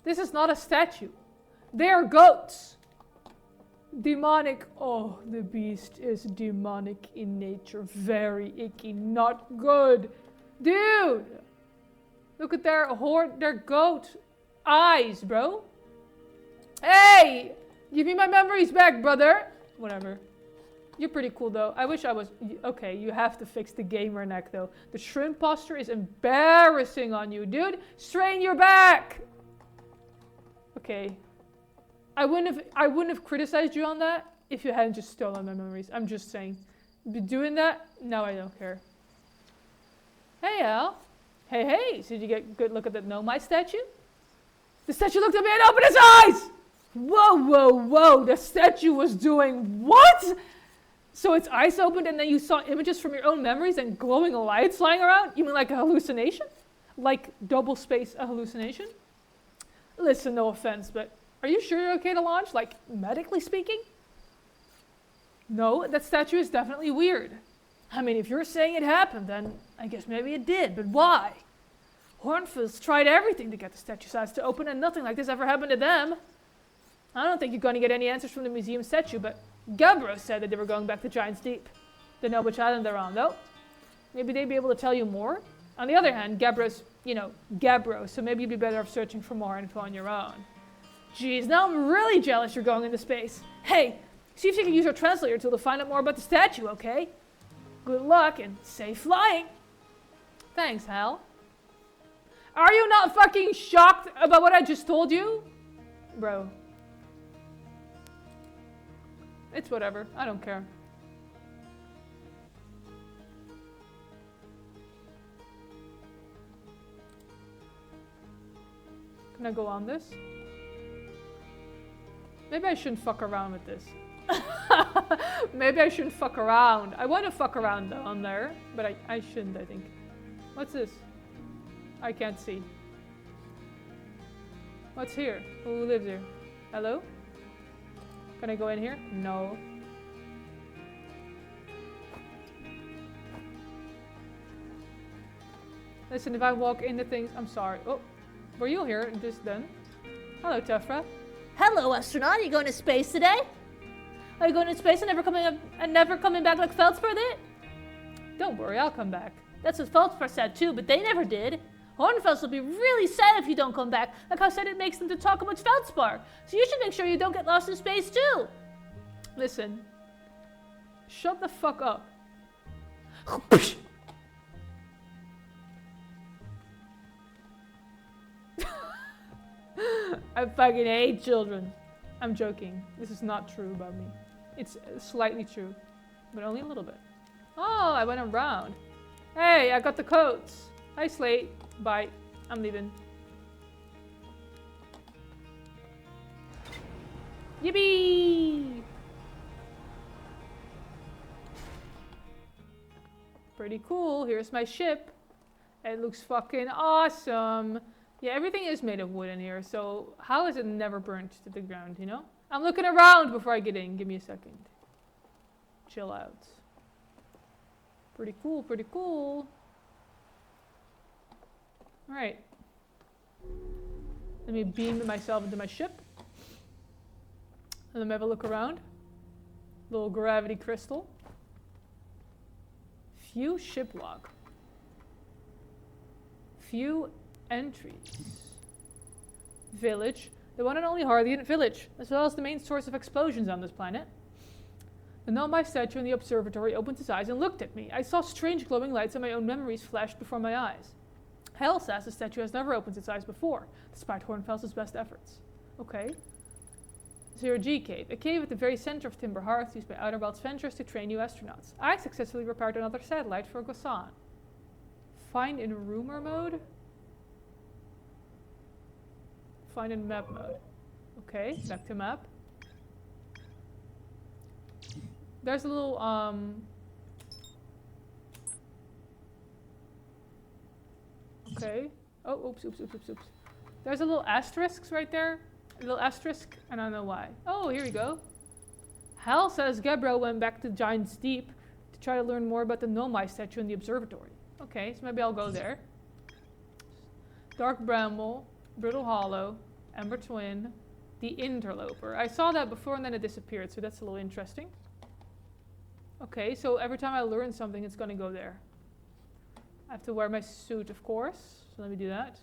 This is not a statue. They are goats. Demonic. Oh, the beast is demonic in nature. Very icky. Not good. Dude! Look at their goat eyes, bro. Hey! Give me my memories back, brother. Whatever. You're pretty cool, though. I wish I was... Okay, you have to fix the gamer neck, though. The shrimp posture is embarrassing on you, dude. Strain your back! Okay. I wouldn't have criticized you on that if you hadn't just stolen my memories. I'm just saying. Doing that? No, I don't care. Hey, Al. Hey, hey. So did you get a good look at that Nomai statue? The statue looked at me and opened its eyes! Whoa, whoa, whoa. The statue was doing what? So its eyes opened and then you saw images from your own memories and glowing lights flying around? You mean like a hallucination? Like double space a hallucination? Listen, no offense, but are you sure you're okay to launch? Like, medically speaking? No, that statue is definitely weird. I mean, if you're saying it happened, then I guess maybe it did, but why? Hornfels tried everything to get the statue's eyes to open and nothing like this ever happened to them. I don't think you're going to get any answers from the museum statue, but Gabbro said that they were going back to Giant's Deep. Don't know which island they're on, though. Maybe they'd be able to tell you more. On the other hand, Gabbro's, Gabbro, so maybe you'd be better off searching for more info on your own. Geez, now I'm really jealous you're going into space. Hey, see if you can use your translator tool to find out more about the statue, okay? Good luck and safe flying. Thanks, Hal. Are you not fucking shocked about what I just told you? Bro. It's whatever. I don't care. Can I go on this? Maybe I shouldn't fuck around with this. Maybe I shouldn't fuck around. I want to fuck around on there, but I shouldn't, I think. What's this? I can't see. What's here? Who lives here? Hello? Can I go in here? No. Listen, if I walk into things... I'm sorry. Oh, were you here just then? Hello, Tefra. Hello, astronaut. Are you going to space today? Are you going to space and never coming back like Feldspar did? Don't worry, I'll come back. That's what Feldspar said too, but they never did. Hornfels will be really sad if you don't come back, like how sad it makes them to talk about Feldspar. So you should make sure you don't get lost in space too. Listen. Shut the fuck up. I fucking hate children. I'm joking. This is not true about me. It's slightly true, but only a little bit. Oh, I went around. Hey, I got the codes. Hi, Slate. Bye. I'm leaving. Yippee! Pretty cool. Here's my ship. It looks fucking awesome. Yeah, everything is made of wood in here, so how is it never burnt to the ground, you know? I'm looking around before I get in. Give me a second. Chill out. Pretty cool, pretty cool. Alright. Let me beam myself into my ship. And let me have a look around. Little gravity crystal. Few ship log. Few entries. Village. The one and only Harleyan village, as well as the main source of explosions on this planet. The Nomai statue in the observatory opened his eyes and looked at me. I saw strange glowing lights and my own memories flashed before my eyes. Hell says the statue has never opened its eyes before, despite Hornfels' best efforts. Okay. 0G Cave. A cave at the very center of Timber Hearth used by Outer Worlds Ventures to train new astronauts. I successfully repaired another satellite for Gosan. Find in rumor mode? Find in map mode. Okay, back to map. There's a little, okay. Oh, oops. There's a little asterisk right there. A little asterisk. I don't know why. Oh, here we go. Hal says Gabriel went back to Giant's Deep to try to learn more about the Nomai statue in the observatory. Okay, so maybe I'll go there. Dark Bramble, Brittle Hollow, Ember Twin, the Interloper. I saw that before and then it disappeared, so that's a little interesting. Okay, so every time I learn something, it's gonna go there. I have to wear my suit, of course, so let me do that.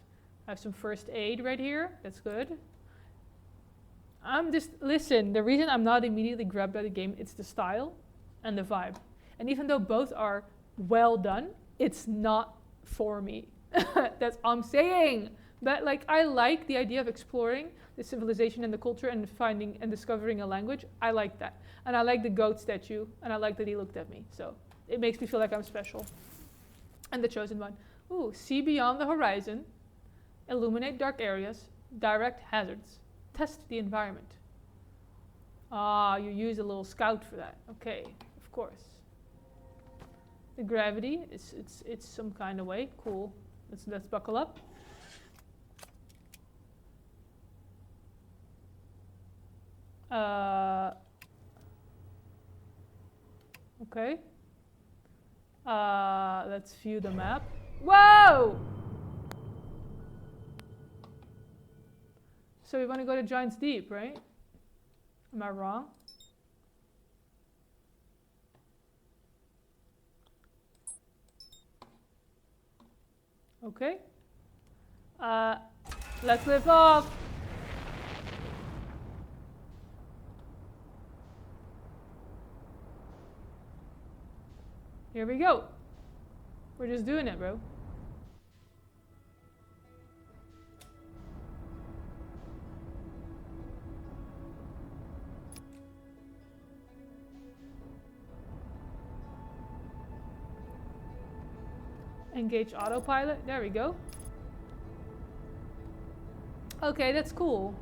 I have some first aid right here, that's good. Listen, the reason I'm not immediately grabbed by the game, it's the style and the vibe. And even though both are well done, it's not for me. That's all I'm saying. But like, I like the idea of exploring the civilization and the culture and finding and discovering a language. I like that. And I like the goat statue, and I like that he looked at me. So it makes me feel like I'm special. And the chosen one. Ooh, see beyond the horizon, illuminate dark areas, direct hazards, test the environment. Ah, you use a little scout for that. Okay, of course. The gravity, it's some kind of way. Cool. Let's buckle up. Okay. Let's view the map. Whoa! So we want to go to Giant's Deep, right? Am I wrong? Okay. Let's lift off. Here we go. We're just doing it, bro. Engage autopilot. There we go. Okay, that's cool.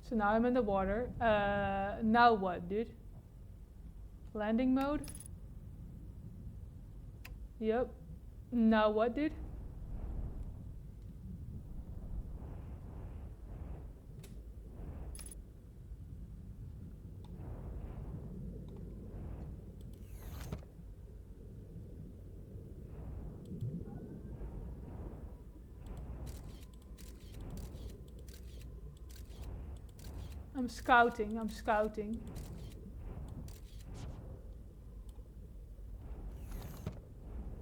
So now I'm in the water. Now what, dude? Landing mode? Yep. Now what, dude? I'm scouting, I'm scouting.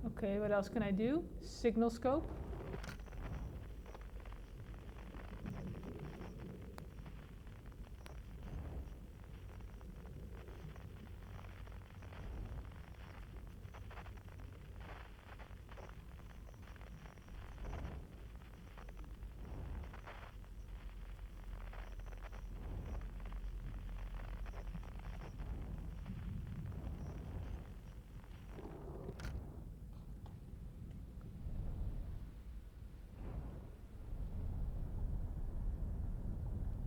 Okay, what else can I do? Signal scope.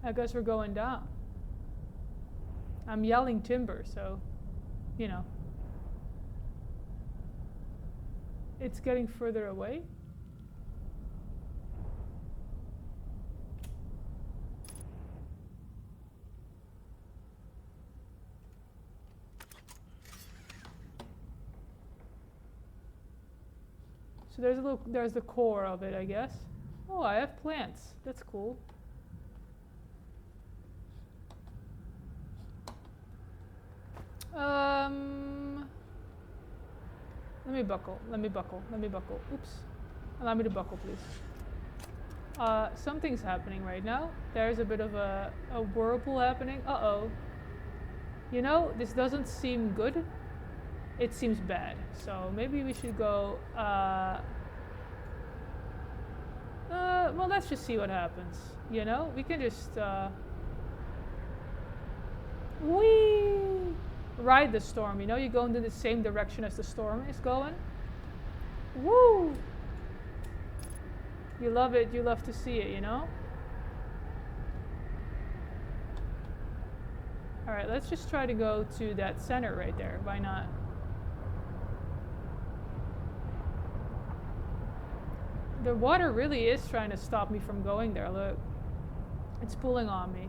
I guess we're going down. I'm yelling timber, so, you know. It's getting further away. So there's the core of it, I guess. Oh, I have plants. That's cool. Let me buckle, let me buckle, let me buckle. Oops. Allow me to buckle, please. Something's happening right now. There's a bit of a whirlpool happening. Uh-oh. You know, this doesn't seem good. It seems bad. So maybe we should go, well, let's just see what happens. You know, we can just, whee! Ride the storm, you know, you go into the same direction as the storm is going. Woo! You love it, you love to see it, you know? Alright, let's just try to go to that center right there. Why not? The water really is trying to stop me from going there, look. It's pulling on me.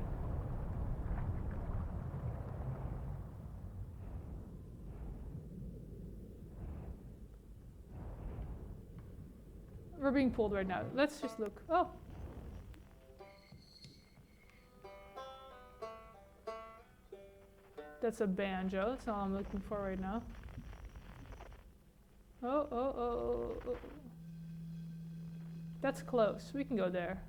We're being pulled right now. Let's just look. Oh. That's a banjo. That's all I'm looking for right now. Oh. That's close. We can go there.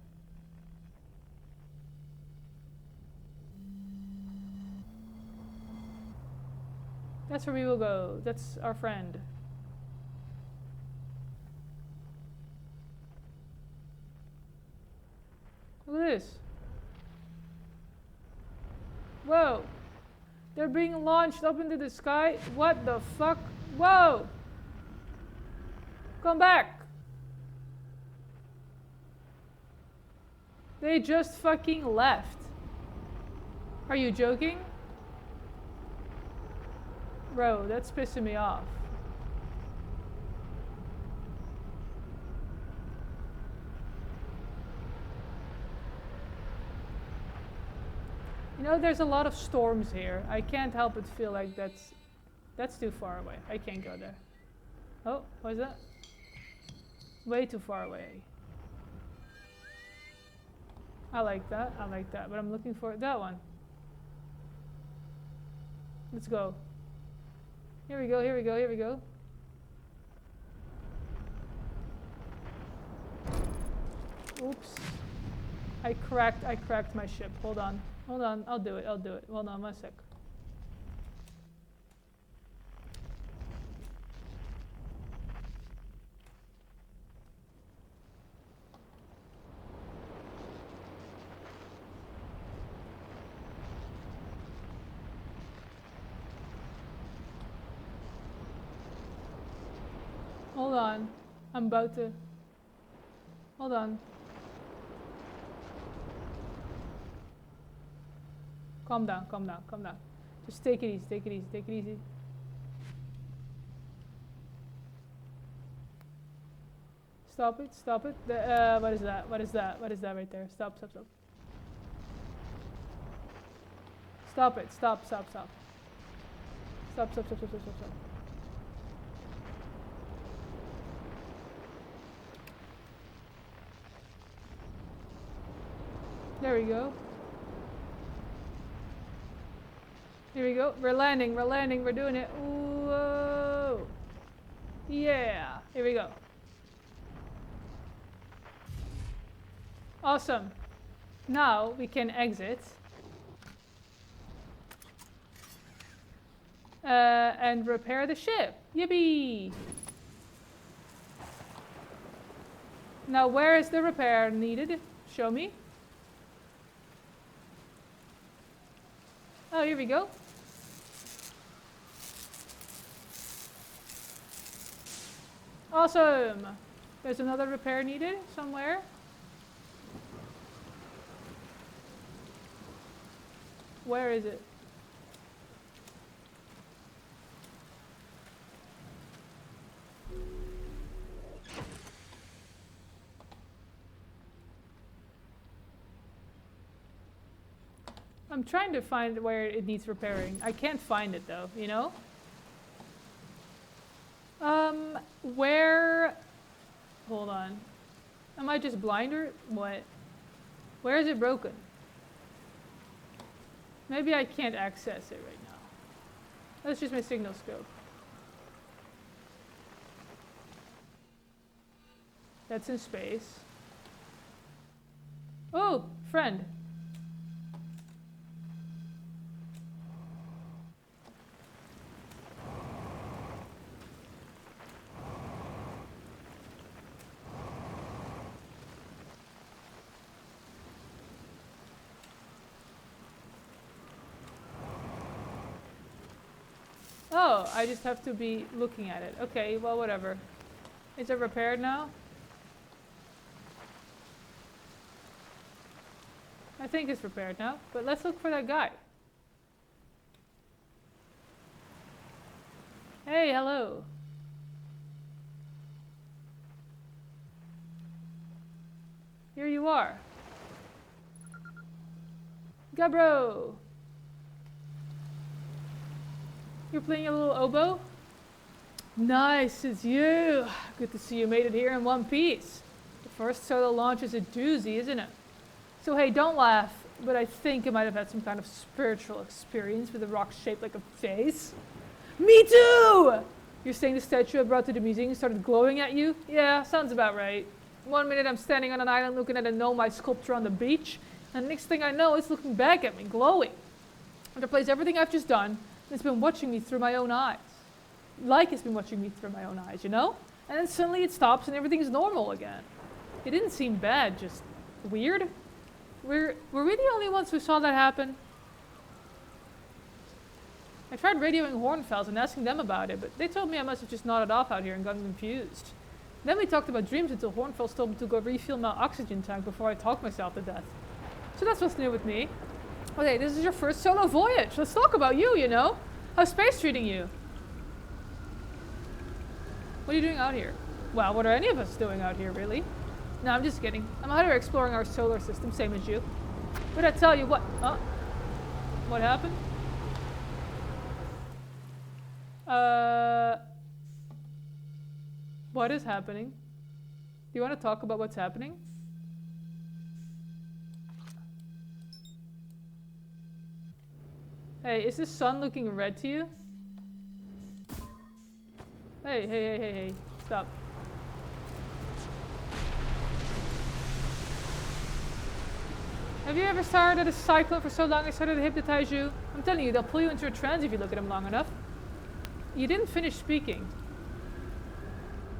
That's where we will go. That's our friend. Look at this. Whoa. They're being launched up into the sky. What the fuck? Whoa. Come back. They just fucking left. Are you joking? Bro, that's pissing me off. You know, there's a lot of storms here. I can't help but feel like that's too far away. I can't go there. Oh, what is that? Way too far away. I like that, but I'm looking for that one. Let's go. Here we go, here we go, here we go. Oops. I cracked my ship. Hold on, I'll do it. Hold on, 1 sec. Hold on, I'm about to. Hold on. Calm down. Just take it easy. Stop it. What is that? What is that right there? Stop. Stop it. Stop. There we go. Here we go. We're landing, we're doing it. Whoa. Yeah, here we go. Awesome. Now we can exit. And repair the ship. Yippee! Now where is the repair needed? Show me. Oh, here we go. Awesome! There's another repair needed somewhere. Where is it? I'm trying to find where it needs repairing. I can't find it though, you know? Where... Hold on. Am I just blind or what? Where is it broken? Maybe I can't access it right now. That's just my signal scope. That's in space. Oh, friend. Oh, I just have to be looking at it. Okay, well, whatever. Is it repaired now? I think it's repaired now, but let's look for that guy. Hey, hello. Here you are. Gabro! You're playing a little oboe? Nice, it's you. Good to see you made it here in one piece. The first solo launch is a doozy, isn't it? So hey, don't laugh, but I think I might have had some kind of spiritual experience with a rock shaped like a face. Me too! You're saying the statue I brought to the museum started glowing at you? Yeah, sounds about right. One minute I'm standing on an island looking at a gnome sculpture on the beach, and the next thing I know it's looking back at me, glowing. It replaces everything I've just done. It's been watching me through my own eyes. Like it's been watching me through my own eyes, you know? And then suddenly it stops and everything's normal again. It didn't seem bad, just weird. Were we the only ones who saw that happen? I tried radioing Hornfels and asking them about it, but they told me I must have just nodded off out here and gotten confused. Then we talked about dreams until Hornfels told me to go refill my oxygen tank before I talked myself to death. So that's what's new with me. Okay, this is your first solo voyage. Let's talk about you, you know? How's space treating you? What are you doing out here? Well, what are any of us doing out here, really? No, I'm just kidding. I'm out here exploring our solar system, same as you. But I tell you what... What happened? What is happening? Do you want to talk about what's happening? Hey, is the sun looking red to you? Hey, stop. Have you ever stared at a cyclone for so long it started to hypnotize you? I'm telling you, they'll pull you into a trance if you look at them long enough. You didn't finish speaking.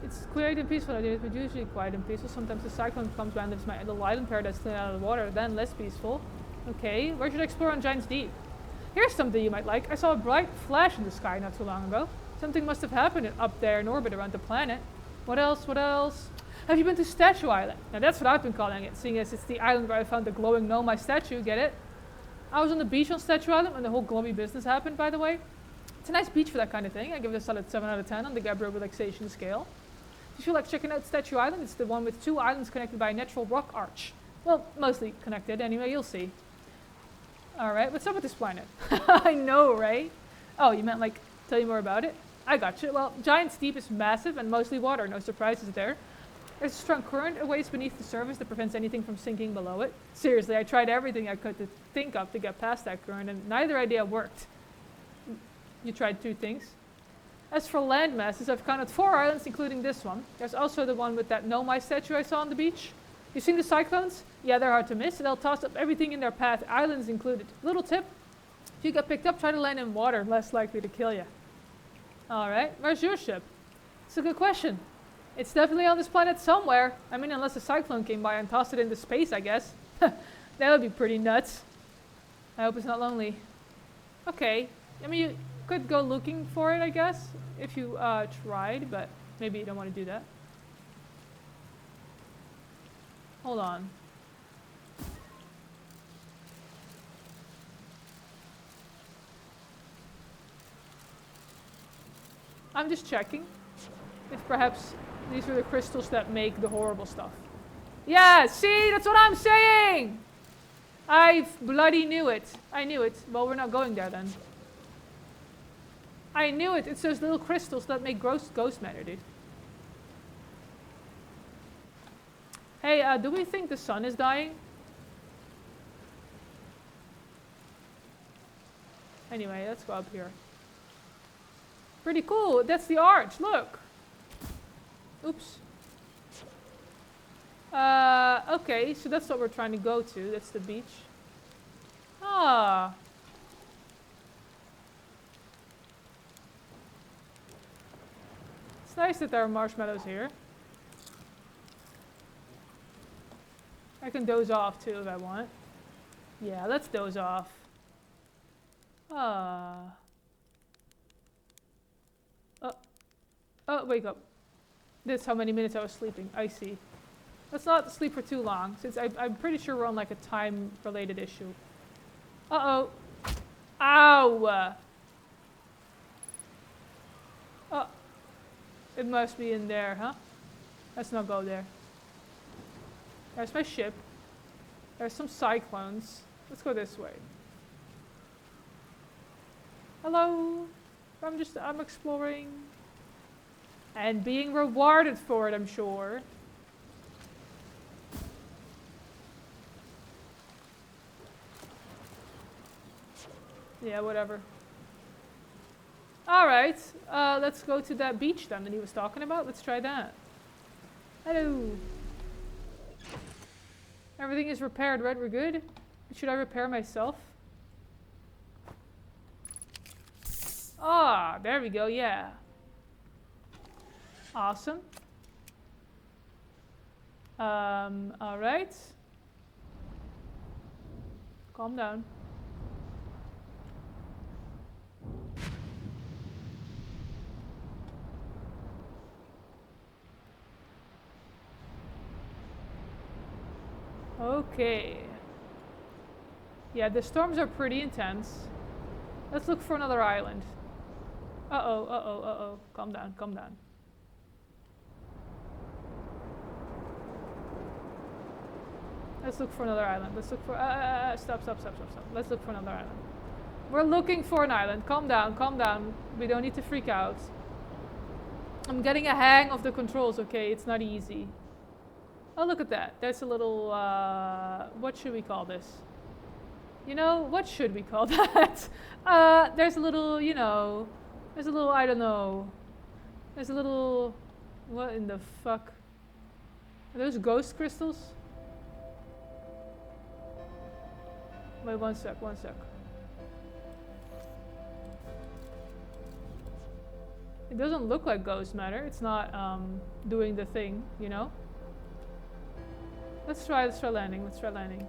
It's quiet and peaceful out here, but usually quiet and peaceful. Sometimes the cyclone comes by and lifts my little island paradise clean out of the water, then less peaceful. Okay, where should I explore on Giant's Deep? Here's something you might like. I saw a bright flash in the sky not too long ago. Something must have happened up there in orbit around the planet. What else? What else? Have you been to Statue Island? Now that's what I've been calling it, seeing as it's the island where I found the glowing gnome statue, get it? I was on the beach on Statue Island when the whole glowy business happened, by the way. It's a nice beach for that kind of thing. I give it a solid 7 out of 10 on the Gabbro relaxation scale. If you feel like checking out Statue Island, it's the one with 2 islands connected by a natural rock arch. Well, mostly connected anyway, you'll see. Alright, what's up with this planet? I know, right? Oh, you meant like, tell you more about it? I gotcha. Well, Giant's Deep is massive and mostly water, no surprises there. There's a strong current a ways beneath the surface that prevents anything from sinking below it. Seriously, I tried everything I could to think of to get past that current, and neither idea worked. You tried 2 things. As for land masses, I've counted 4 islands, including this one. There's also the one with that no-my statue I saw on the beach. You seen the cyclones? Yeah, they're hard to miss. They'll toss up everything in their path, islands included. Little tip, if you get picked up, try to land in water, less likely to kill you. Alright, where's your ship? It's a good question. It's definitely on this planet somewhere. I mean, unless a cyclone came by and tossed it into space, I guess. That would be pretty nuts. I hope it's not lonely. Okay, I mean, you could go looking for it, I guess, if you tried, but maybe you don't want to do that. Hold on. I'm just checking if perhaps these are the crystals that make the horrible stuff. Yeah, see, that's what I'm saying! I bloody knew it. I knew it. Well, we're not going there then. I knew it. It's those little crystals that make ghost matter, dude. Hey, do we think the sun is dying? Anyway, let's go up here. Pretty cool. That's the arch. Look. Oops. Okay, so that's what we're trying to go to. That's the beach. Ah. It's nice that there are marshmallows here. I can doze off too if I want. Yeah, let's doze off. Ah. Oh, wake up. That's how many minutes I was sleeping. I see. Let's not sleep for too long, since I'm pretty sure we're on like a time-related issue. Uh-oh. Ow! Oh. It must be in there, huh? Let's not go there. There's my ship. There's some cyclones. Let's go this way. Hello. I'm exploring. And being rewarded for it, I'm sure. Yeah, whatever. Alright, let's go to that beach then that he was talking about. Let's try that. Hello. Everything is repaired, right? We're good? Should I repair myself? Ah, there we go, yeah. Awesome. Alright. Calm down. Okay. Yeah, the storms are pretty intense. Let's look for another island. Uh-oh, uh-oh, uh-oh. Calm down, calm down. Let's look for another island. Let's look for... stop. Let's look for another island. We're looking for an island. Calm down, calm down. We don't need to freak out. I'm getting a hang of the controls, okay? It's not easy. Oh, look at that. There's a little... what should we call this? You know, what should we call that? There's a little, you know... There's a little, I don't know. There's a little... What in the fuck? Are those ghost crystals? Wait, one sec. It doesn't look like ghost matter. It's not doing the thing, you know? Let's try landing.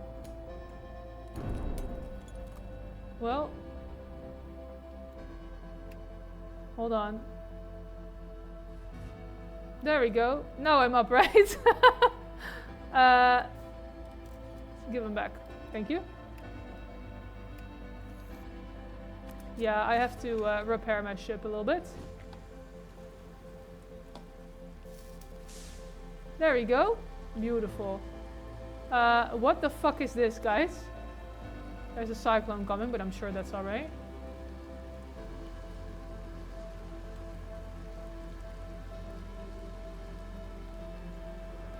Well, hold on. There we go. Now I'm upright. Give him back. Thank you. Yeah, I have to repair my ship a little bit. There we go. Beautiful. What the fuck is this, guys? There's a cyclone coming, but I'm sure that's alright.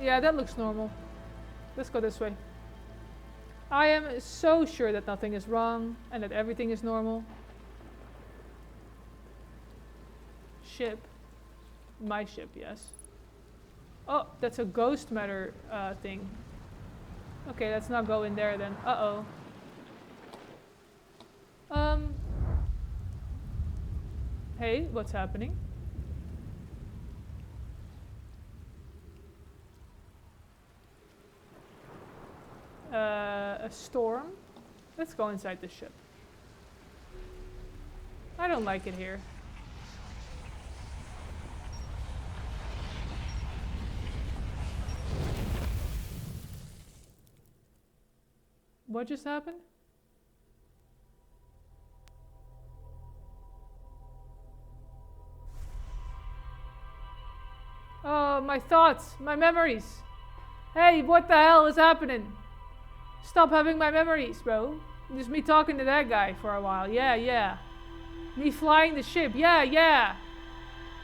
Yeah, that looks normal. Let's go this way. I am so sure that nothing is wrong and that everything is normal. ship. My ship, yes. Oh, that's a ghost matter thing. Okay, let's not go in there then. Uh-oh. Hey, what's happening? A storm? Let's go inside the ship. I don't like it here. What just happened? Oh, my thoughts, my memories. Hey, what the hell is happening? Stop having my memories, bro. Just me talking to that guy for a while. Yeah, yeah. Me flying the ship. Yeah, yeah.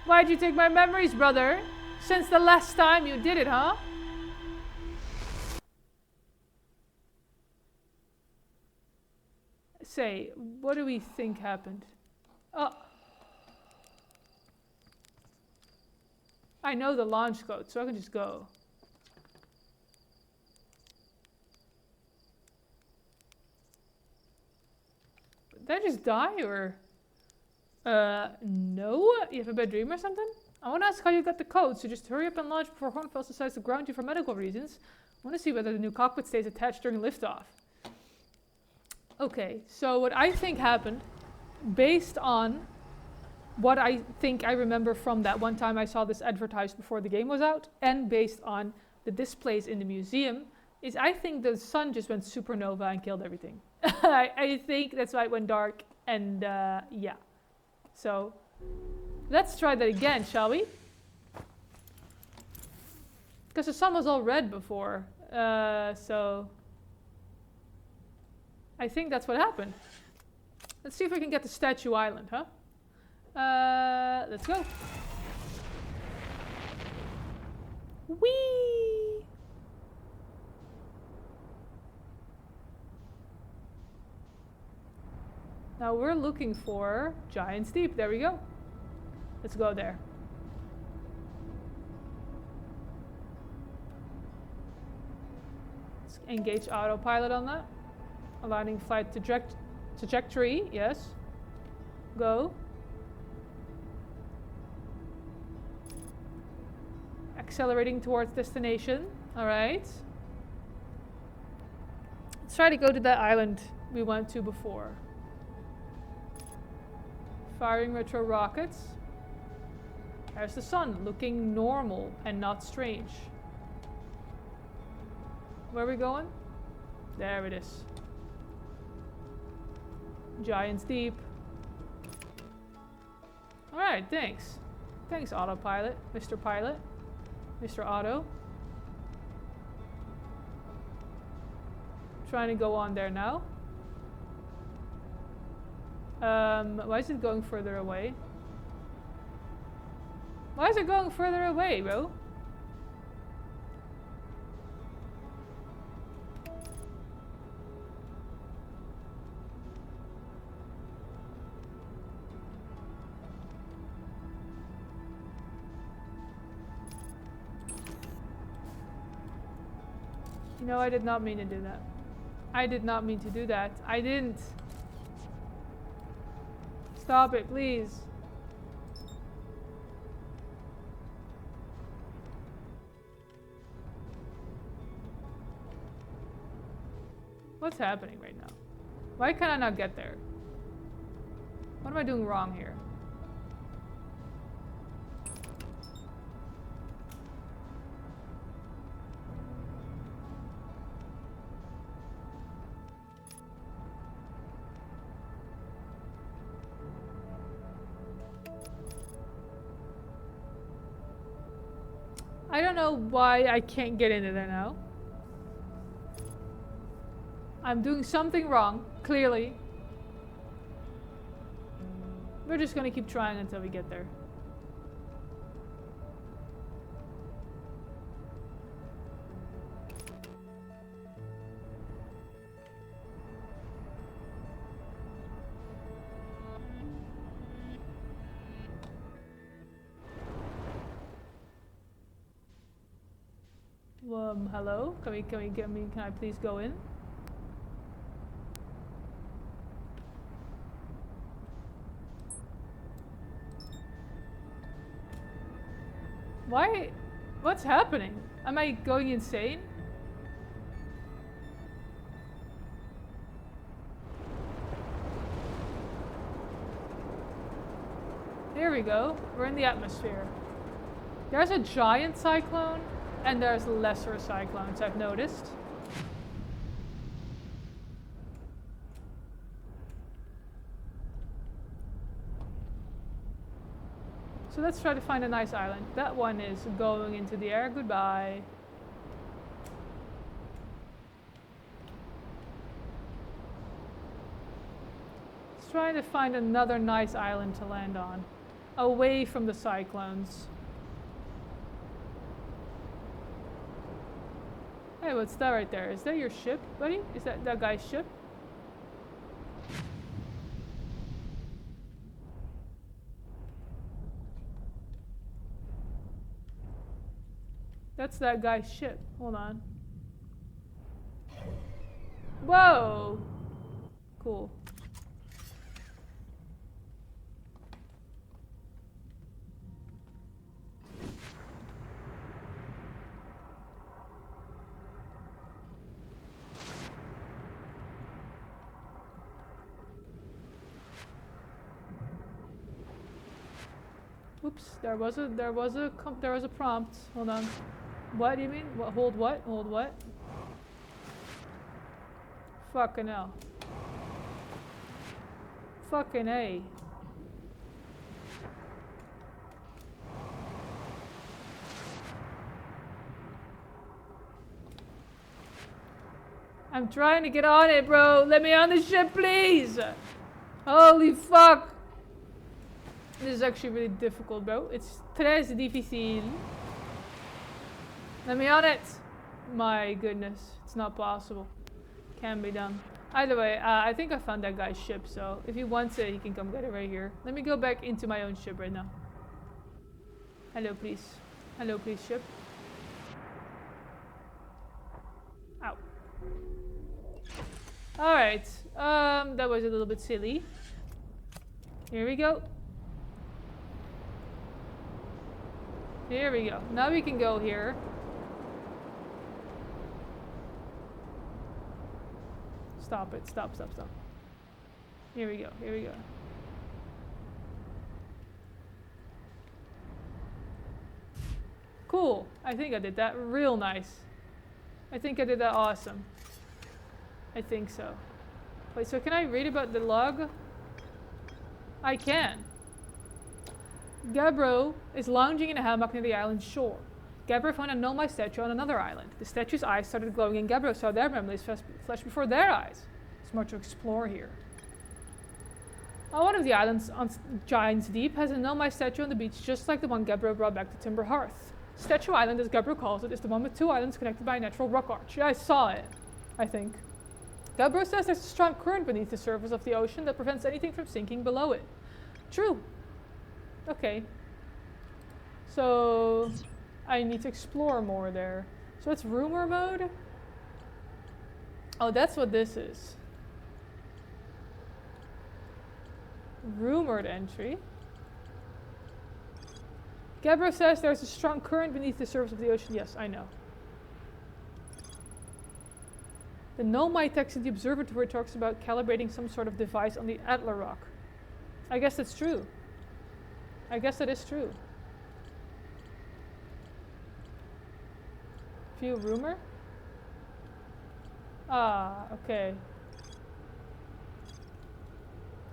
Why'd you take my memories, brother? Since the last time you did it, huh? Say, what do we think happened? Oh. I know the launch code, so I can just go. Did I just die, or? No? You have a bad dream or something? I want to ask how you got the code, so just hurry up and launch before Hornfels decides to ground you for medical reasons. I want to see whether the new cockpit stays attached during liftoff. Okay, so what I think happened, based on what I think I remember from that one time I saw this advertised before the game was out, and based on the displays in the museum, is I think the sun just went supernova and killed everything. I think that's why it went dark, and yeah. So, let's try that again, shall we? Because the sun was all red before, so I think that's what happened. Let's see if we can get to Statue Island, huh? Let's go. Whee! Now we're looking for Giant's Deep. There we go. Let's go there. Let's engage autopilot on that. Aligning flight trajectory. Yes. Go. Accelerating towards destination. Alright. Let's try to go to that island we went to before. Firing retro rockets. There's the sun, looking normal and not strange. Where are we going? There it is. Giant's Deep. Alright, thanks. Thanks, autopilot, Mr. Pilot. Mr. Auto. Trying to go on there now. Why is it going further away? Why is it going further away, bro? No, I did not mean to do that. I did not mean to do that. I didn't. Stop it, please. What's happening right now? Why can I not get there? What am I doing wrong here? I don't know why I can't get into there now. I'm doing something wrong, clearly. We're just gonna keep trying until we get there. Hello? Can I please go in? Why? What's happening? Am I going insane? Here we go. We're in the atmosphere. There's a giant cyclone, and there's lesser cyclones, I've noticed. So let's try to find a nice island. That one is going into the air. Goodbye. Let's try to find another nice island to land on, away from the cyclones. Hey, what's that right there? Is that your ship, buddy? Is that guy's ship? That's that guy's ship. Hold on. Whoa! Cool. Oops, there was a prompt. Hold on. What do you mean? What, hold what? Hold what? Fucking hell. Fucking A. I'm trying to get on it, bro. Let me on the ship, please. Holy fuck. This is actually really difficult, bro. It's très difficile. Let me on it. My goodness, it's not possible. Can be done. Either way, I think I found that guy's ship, so if he wants it, he can come get it right here. Let me go back into my own ship right now. Hello, please. Hello, please, ship. Ow. Alright, that was a little bit silly. Here we go. Here we go. Now we can go here. Stop it. Stop. Here we go. Here we go. Cool. I think I did that real nice. I think I did that awesome. I think so. Wait, so can I read about the log? I can. Gabbro is lounging in a hammock near the island's shore. Gabbro found a Nomai statue on another island. The statue's eyes started glowing and Gabbro saw their memories flash before their eyes. There's more to explore here. One of the islands on Giant's Deep has a Nomai statue on the beach just like the one Gabbro brought back to Timber Hearth. Statue Island, as Gabbro calls it, is the one with two islands connected by a natural rock arch. Yeah, I saw it, I think. Gabbro says there's a strong current beneath the surface of the ocean that prevents anything from sinking below it. True. Okay. So I need to explore more there. So it's rumor mode? Oh, that's what this is. Rumored entry. Gabbro says there's a strong current beneath the surface of the ocean. Yes, I know. The Nomai text in the observatory talks about calibrating some sort of device on the Adler rock. I guess that's true. I guess that is true. View rumor? Ah, okay.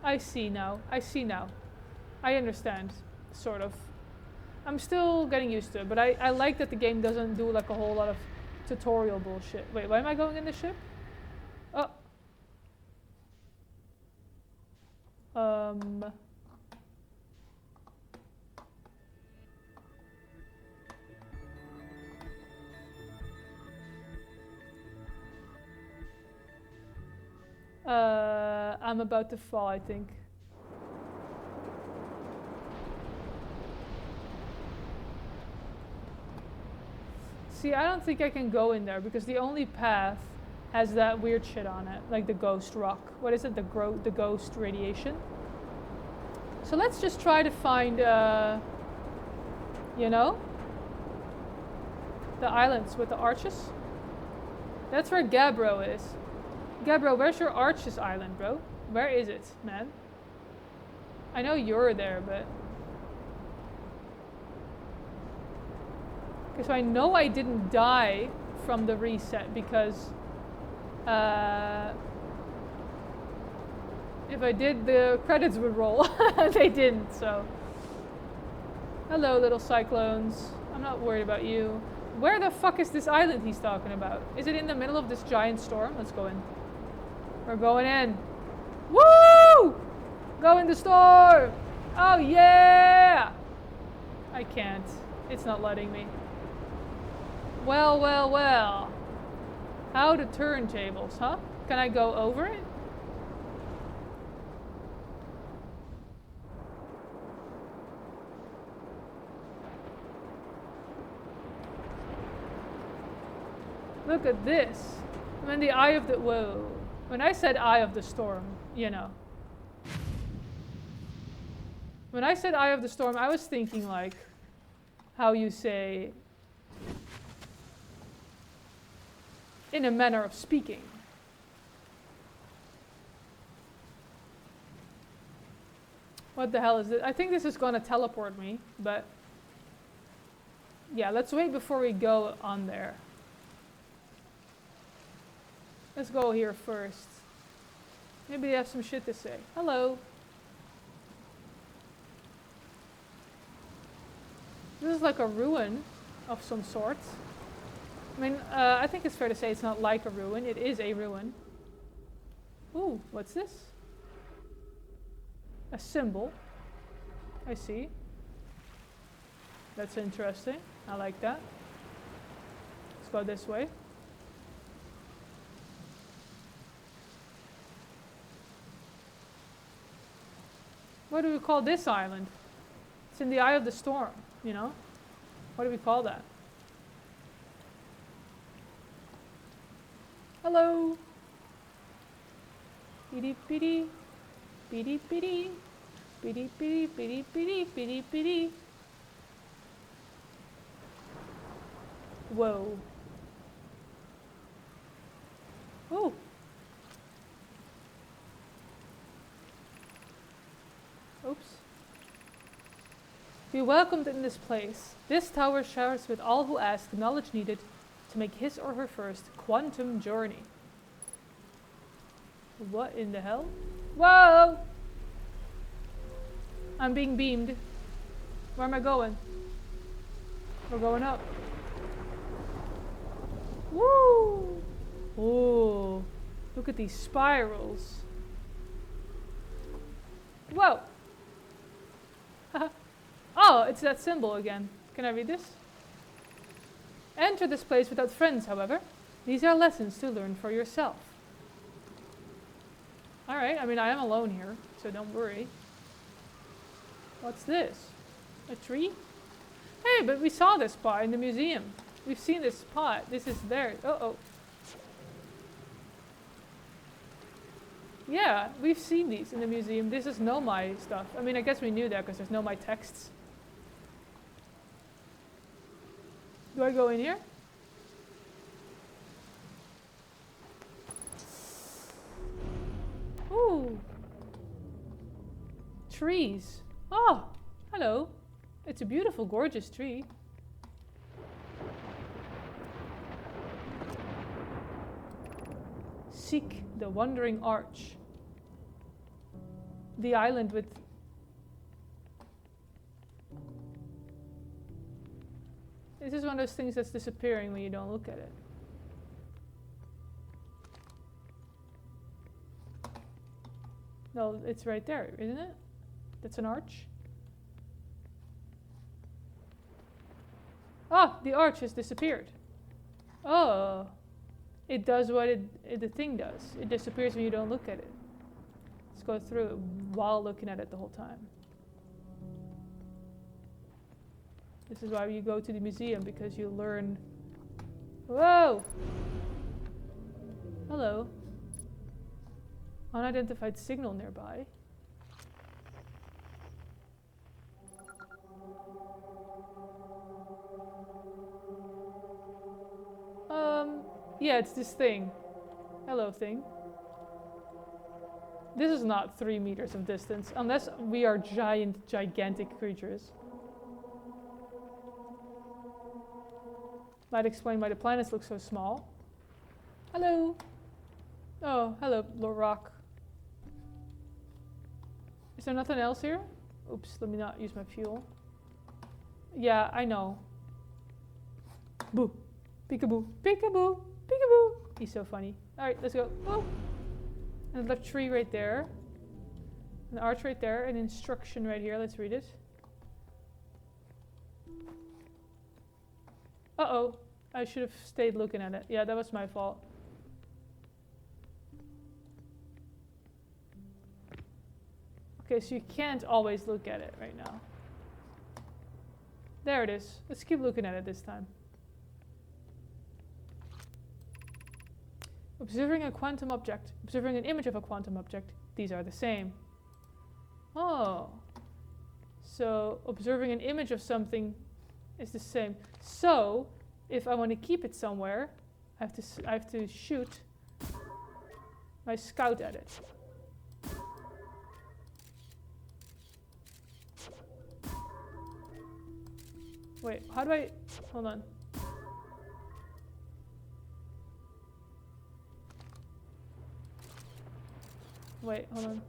I see now. I understand, sort of. I'm still getting used to it, but I like that the game doesn't do like a whole lot of tutorial bullshit. Wait, why am I going in the ship? Oh. I'm about to fall, I think. See, I don't think I can go in there because the only path has that weird shit on it, like the ghost rock. What is it? The ghost radiation. So let's just try to find, you know, the islands with the arches. That's where Gabbro is. Gabbro, where's your arches island, bro? Where is it, man? I know you're there, but... Okay, so I know I didn't die from the reset because... if I did, the credits would roll. They didn't, so... Hello, little cyclones. I'm not worried about you. Where the fuck is this island he's talking about? Is it in the middle of this giant storm? Let's go in. We're going in. Woo! Go in the storm! Oh yeah! I can't. It's not letting me. Well, well, well. How to turntables, huh? Can I go over it? Look at this. I'm in the eye of the... Whoa. When I said eye of the storm, you know. When I said eye of the storm, I was thinking like how you say in a manner of speaking. What the hell is it? I think this is gonna teleport me, but yeah, let's wait before we go on there. Let's go here first. Maybe they have some shit to say. Hello. This is like a ruin of some sort. I mean, I think it's fair to say it's not like a ruin. It is a ruin. Ooh, what's this? A symbol. I see. That's interesting. I like that. Let's go this way. What do we call this island? It's in the eye of the storm, you know? What do we call that? Hello. Beady beady. Beady beady. Beady beady beady beady beady beady. Whoa. Oh. Oops. Be welcomed in this place. This tower showers with all who ask the knowledge needed to make his or her first quantum journey. What in the hell? Whoa! I'm being beamed. Where am I going? We're going up. Woo! Oh, look at these spirals. Whoa! Oh, it's that symbol again. Can I read this? Enter this place without friends, however. These are lessons to learn for yourself. Alright, I mean, I am alone here, so don't worry. What's this? A tree? Hey, but we saw this spot in the museum. We've seen this spot. This is there. Uh-oh. Yeah, we've seen these in the museum. This is Nomai stuff. I mean, I guess we knew that because there's Nomai texts. Do I go in here? Ooh. Trees. Oh, hello. It's a beautiful, gorgeous tree. Seek the wandering arch. The island with... This is one of those things that's disappearing when you don't look at it. No, it's right there, isn't it? That's an arch. Ah, the arch has disappeared. Oh. It does what the thing does. It disappears when you don't look at it. Let's go through it while looking at it the whole time. This is why you go to the museum, because you learn Whoa! Hello. Unidentified signal nearby. Yeah, it's this thing. Hello, thing. This is not 3 meters of distance, unless we are gigantic creatures. Might explain why the planets look so small. Hello. Oh, hello, little rock. Is there nothing else here? Oops, let me not use my fuel. Yeah, I know. Boo. Peekaboo. Peekaboo. Peekaboo. He's so funny. Alright, let's go. Oh. And a tree right there. An arch right there. An instruction right here. Let's read it. Uh-oh. I should have stayed looking at it. Yeah, that was my fault. Okay, so you can't always look at it right now. There it is. Let's keep looking at it this time. Observing a quantum object. Observing an image of a quantum object. These are the same. Oh. So, observing an image of something is the same. So, if I want to keep it somewhere, I have to shoot my scout at it. Wait, how do I... Hold on. Wait, hold on.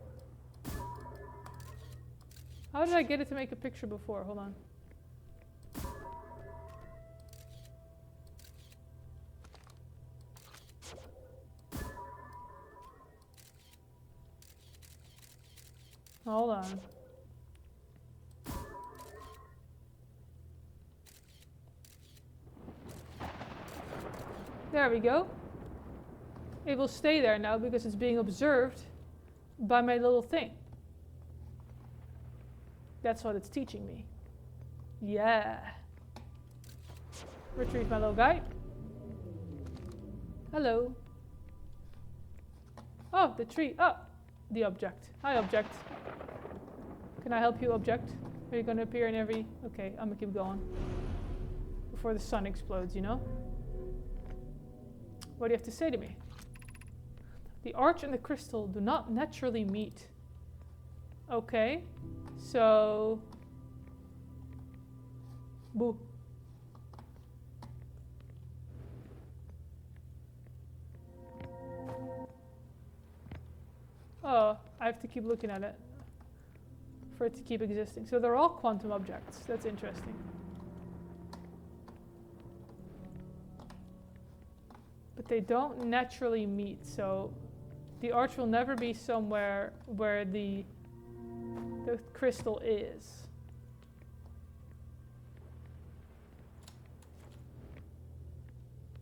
How did I get it to make a picture before? Hold on. Hold on. There we go. It will stay there now because it's being observed by my little thing. That's what it's teaching me. Yeah. Retrieve my little guy. Hello. Oh, the tree. Oh, the object. Hi, object. Can I help you, object? Are you going to appear in every... Okay, I'm going to keep going. Before the sun explodes, you know? What do you have to say to me? The arch and the crystal do not naturally meet. Okay, so... Boo. Oh, I have to keep looking at it for it to keep existing. So they're all quantum objects. That's interesting. But they don't naturally meet, so the arch will never be somewhere where the crystal is.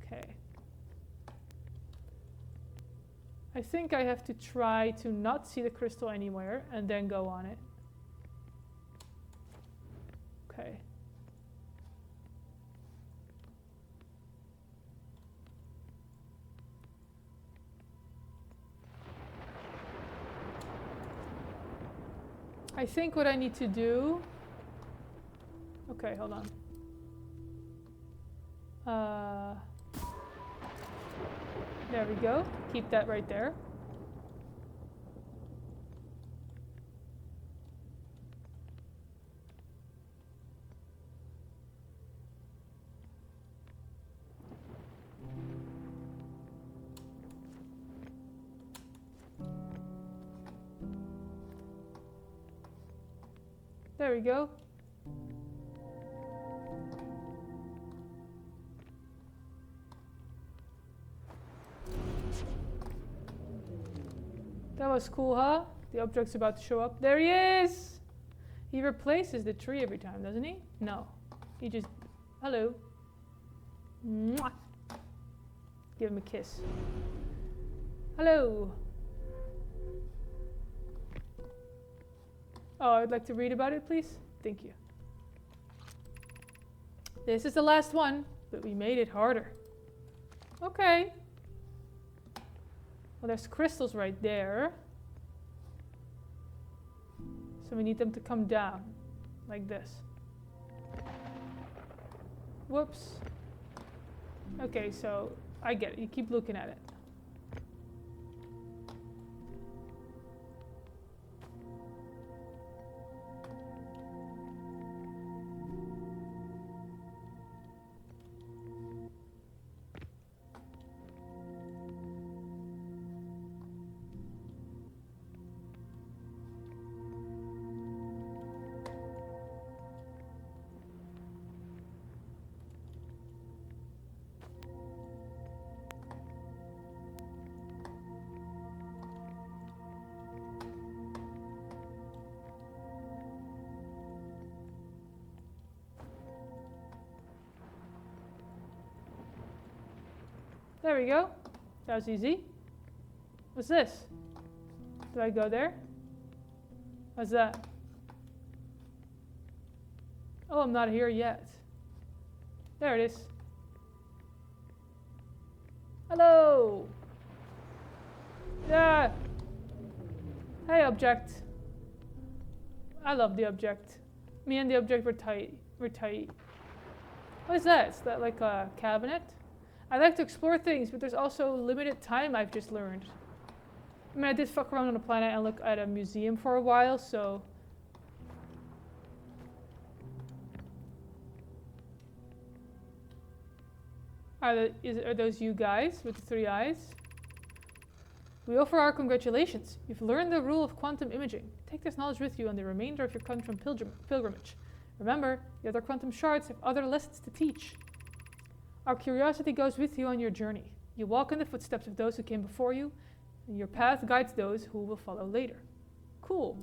Okay. I think I have to try to not see the crystal anywhere and then go on it. Okay. I think what I need to do... Okay, hold on. There we go. Keep that right there. There we go. That was cool, huh? The object's about to show up. There he is! He replaces the tree every time, doesn't he? No. He just... Hello. Mwah. Give him a kiss. Hello. Oh, I'd like to read about it, please. Thank you. This is the last one, but we made it harder. Okay. Well, there's crystals right there. So we need them to come down. Like this. Whoops. Okay, so I get it. You keep looking at it. There we go. That was easy. What's this? Do I go there? What's that? Oh, I'm not here yet. There it is. Hello! Yeah! Hey, object. I love the object. Me and the object were tight. We're tight. What is that? Is that like a cabinet? I like to explore things, but there's also limited time, I've just learned. I mean, I did fuck around on the planet and look at a museum for a while, so... Are those you guys with the 3 eyes? We offer our congratulations. You've learned the rule of quantum imaging. Take this knowledge with you on the remainder of your quantum pilgrimage. Remember, the other quantum shards have other lessons to teach. Our curiosity goes with you on your journey. You walk in the footsteps of those who came before you, and your path guides those who will follow later. Cool.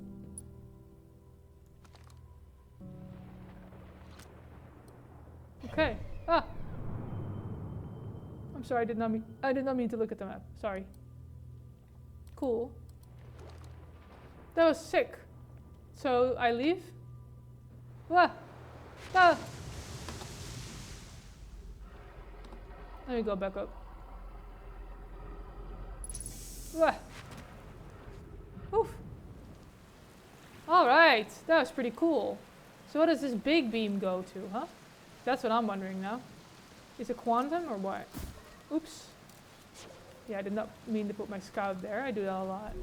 Okay. Ah! I'm sorry, I did not mean to look at the map. Sorry. Cool. That was sick. So I leave? Ah! Ah! Let me go back up. Ah. Oof. Alright, that was pretty cool. So what does this big beam go to, huh? That's what I'm wondering now. Is it quantum or what? Oops. Yeah, I did not mean to put my scout there. I do that a lot.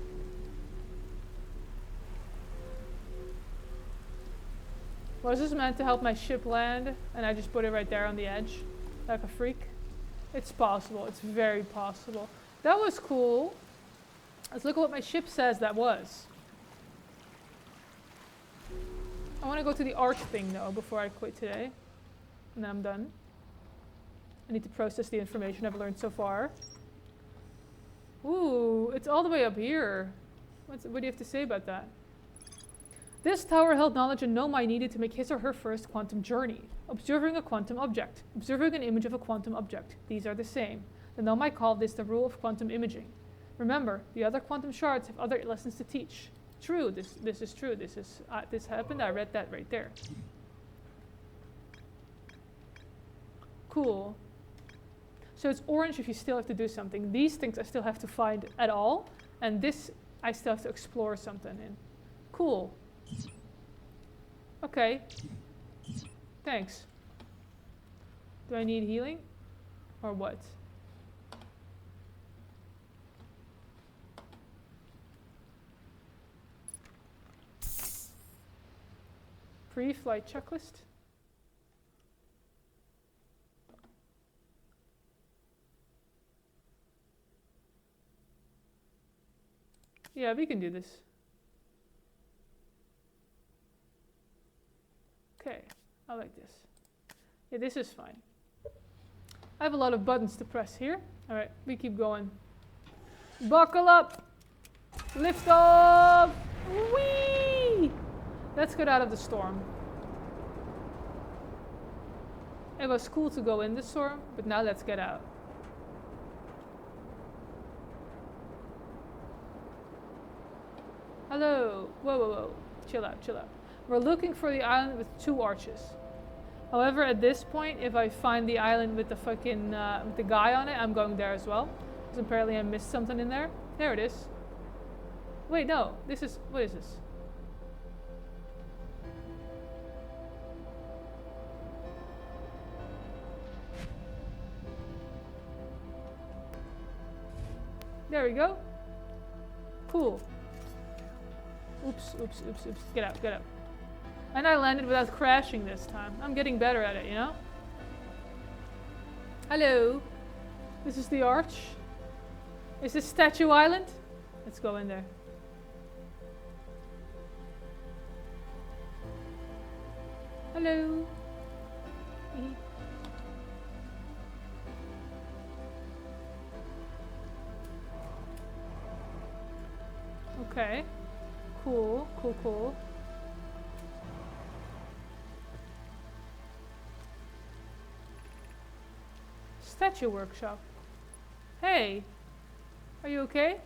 Was this meant to help my ship land and I just put it right there on the edge? Like a freak? It's possible. It's very possible. That was cool. Let's look at what my ship says that was. I want to go to the arch thing though before I quit today. And then I'm done. I need to process the information I've learned so far. Ooh, it's all the way up here. What do you have to say about that? This tower held knowledge and gnome I needed to make his or her first quantum journey. Observing a quantum object. Observing an image of a quantum object. These are the same. The gnome I called this the rule of quantum imaging. Remember, the other quantum shards have other lessons to teach. True, this is true. This happened. I read that right there. Cool. So it's orange if you still have to do something. These things I still have to find at all. And this I still have to explore something in. Cool. Okay. Thanks. Do I need healing? Or what? Pre-flight checklist? Yeah, we can do this. Okay, I like this. Yeah, this is fine. I have a lot of buttons to press here. Alright, we keep going. Buckle up! Lift off! Whee! Let's get out of the storm. It was cool to go in the storm, but now let's get out. Hello. Whoa, whoa, whoa. Chill out, chill out. We're looking for the island with 2 arches. However, at this point, if I find the island with the fucking, with the guy on it, I'm going there as well. Because apparently I missed something in there. There it is. Wait, no. This is, what is this? There we go. Cool. Oops, oops, oops, oops. Get out, get out. And I landed without crashing this time. I'm getting better at it, you know? Hello. This is the arch. Is this Statue Island? Let's go in there. Hello. Okay. Cool, cool, cool. Statue workshop. Hey, are you okay?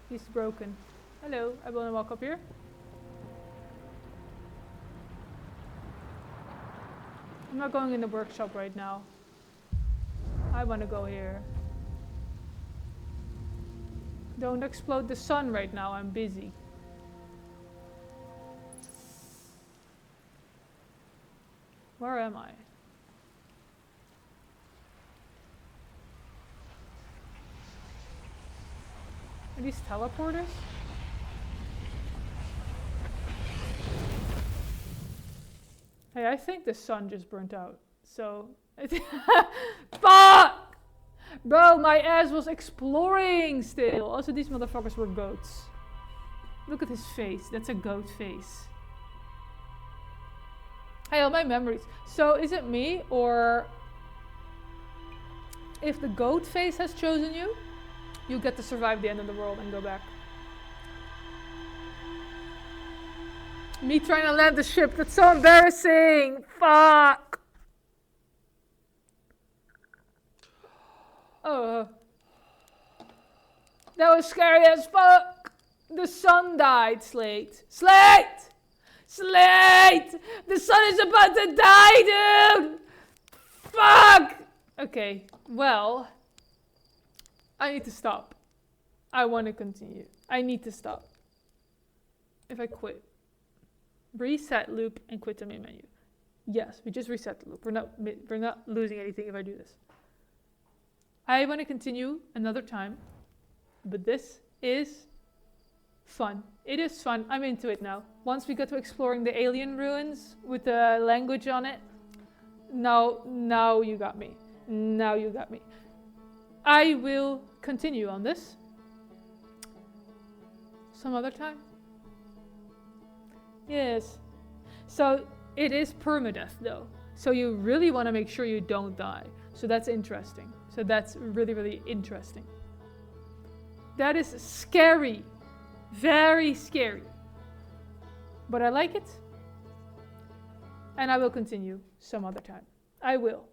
He's broken. Hello, I want to walk up here. I'm not going in the workshop right now. I want to go here. Don't explode the sun right now, I'm busy. Where am I? Are these teleporters? Hey, I think the sun just burnt out. So, fuck! Bro, my ass was exploring still. Also, these motherfuckers were goats. Look at his face. That's a goat face. Hey, all my memories. So, is it me or if the goat face has chosen you, you get to survive the end of the world and go back. Me trying to land the ship. That's so embarrassing. Fuck. Oh. That was scary as fuck. The sun died, Slate. Slate! Slate! The sun is about to die, dude! Fuck! Okay, well, I need to stop. I want to continue. I need to stop. If I quit. Reset loop and quit the main menu. Yes, we just reset the loop. We're not losing anything if I do this. I want to continue another time, but this is fun. It is fun. I'm into it now. Once we got to exploring the alien ruins with the language on it, now you got me. Now you got me. I will continue on this some other time. Yes. So it is permadeath though. So you really want to make sure you don't die. So that's interesting. So that's really, really interesting. That is scary. Very scary. But I like it. And I will continue some other time. I will.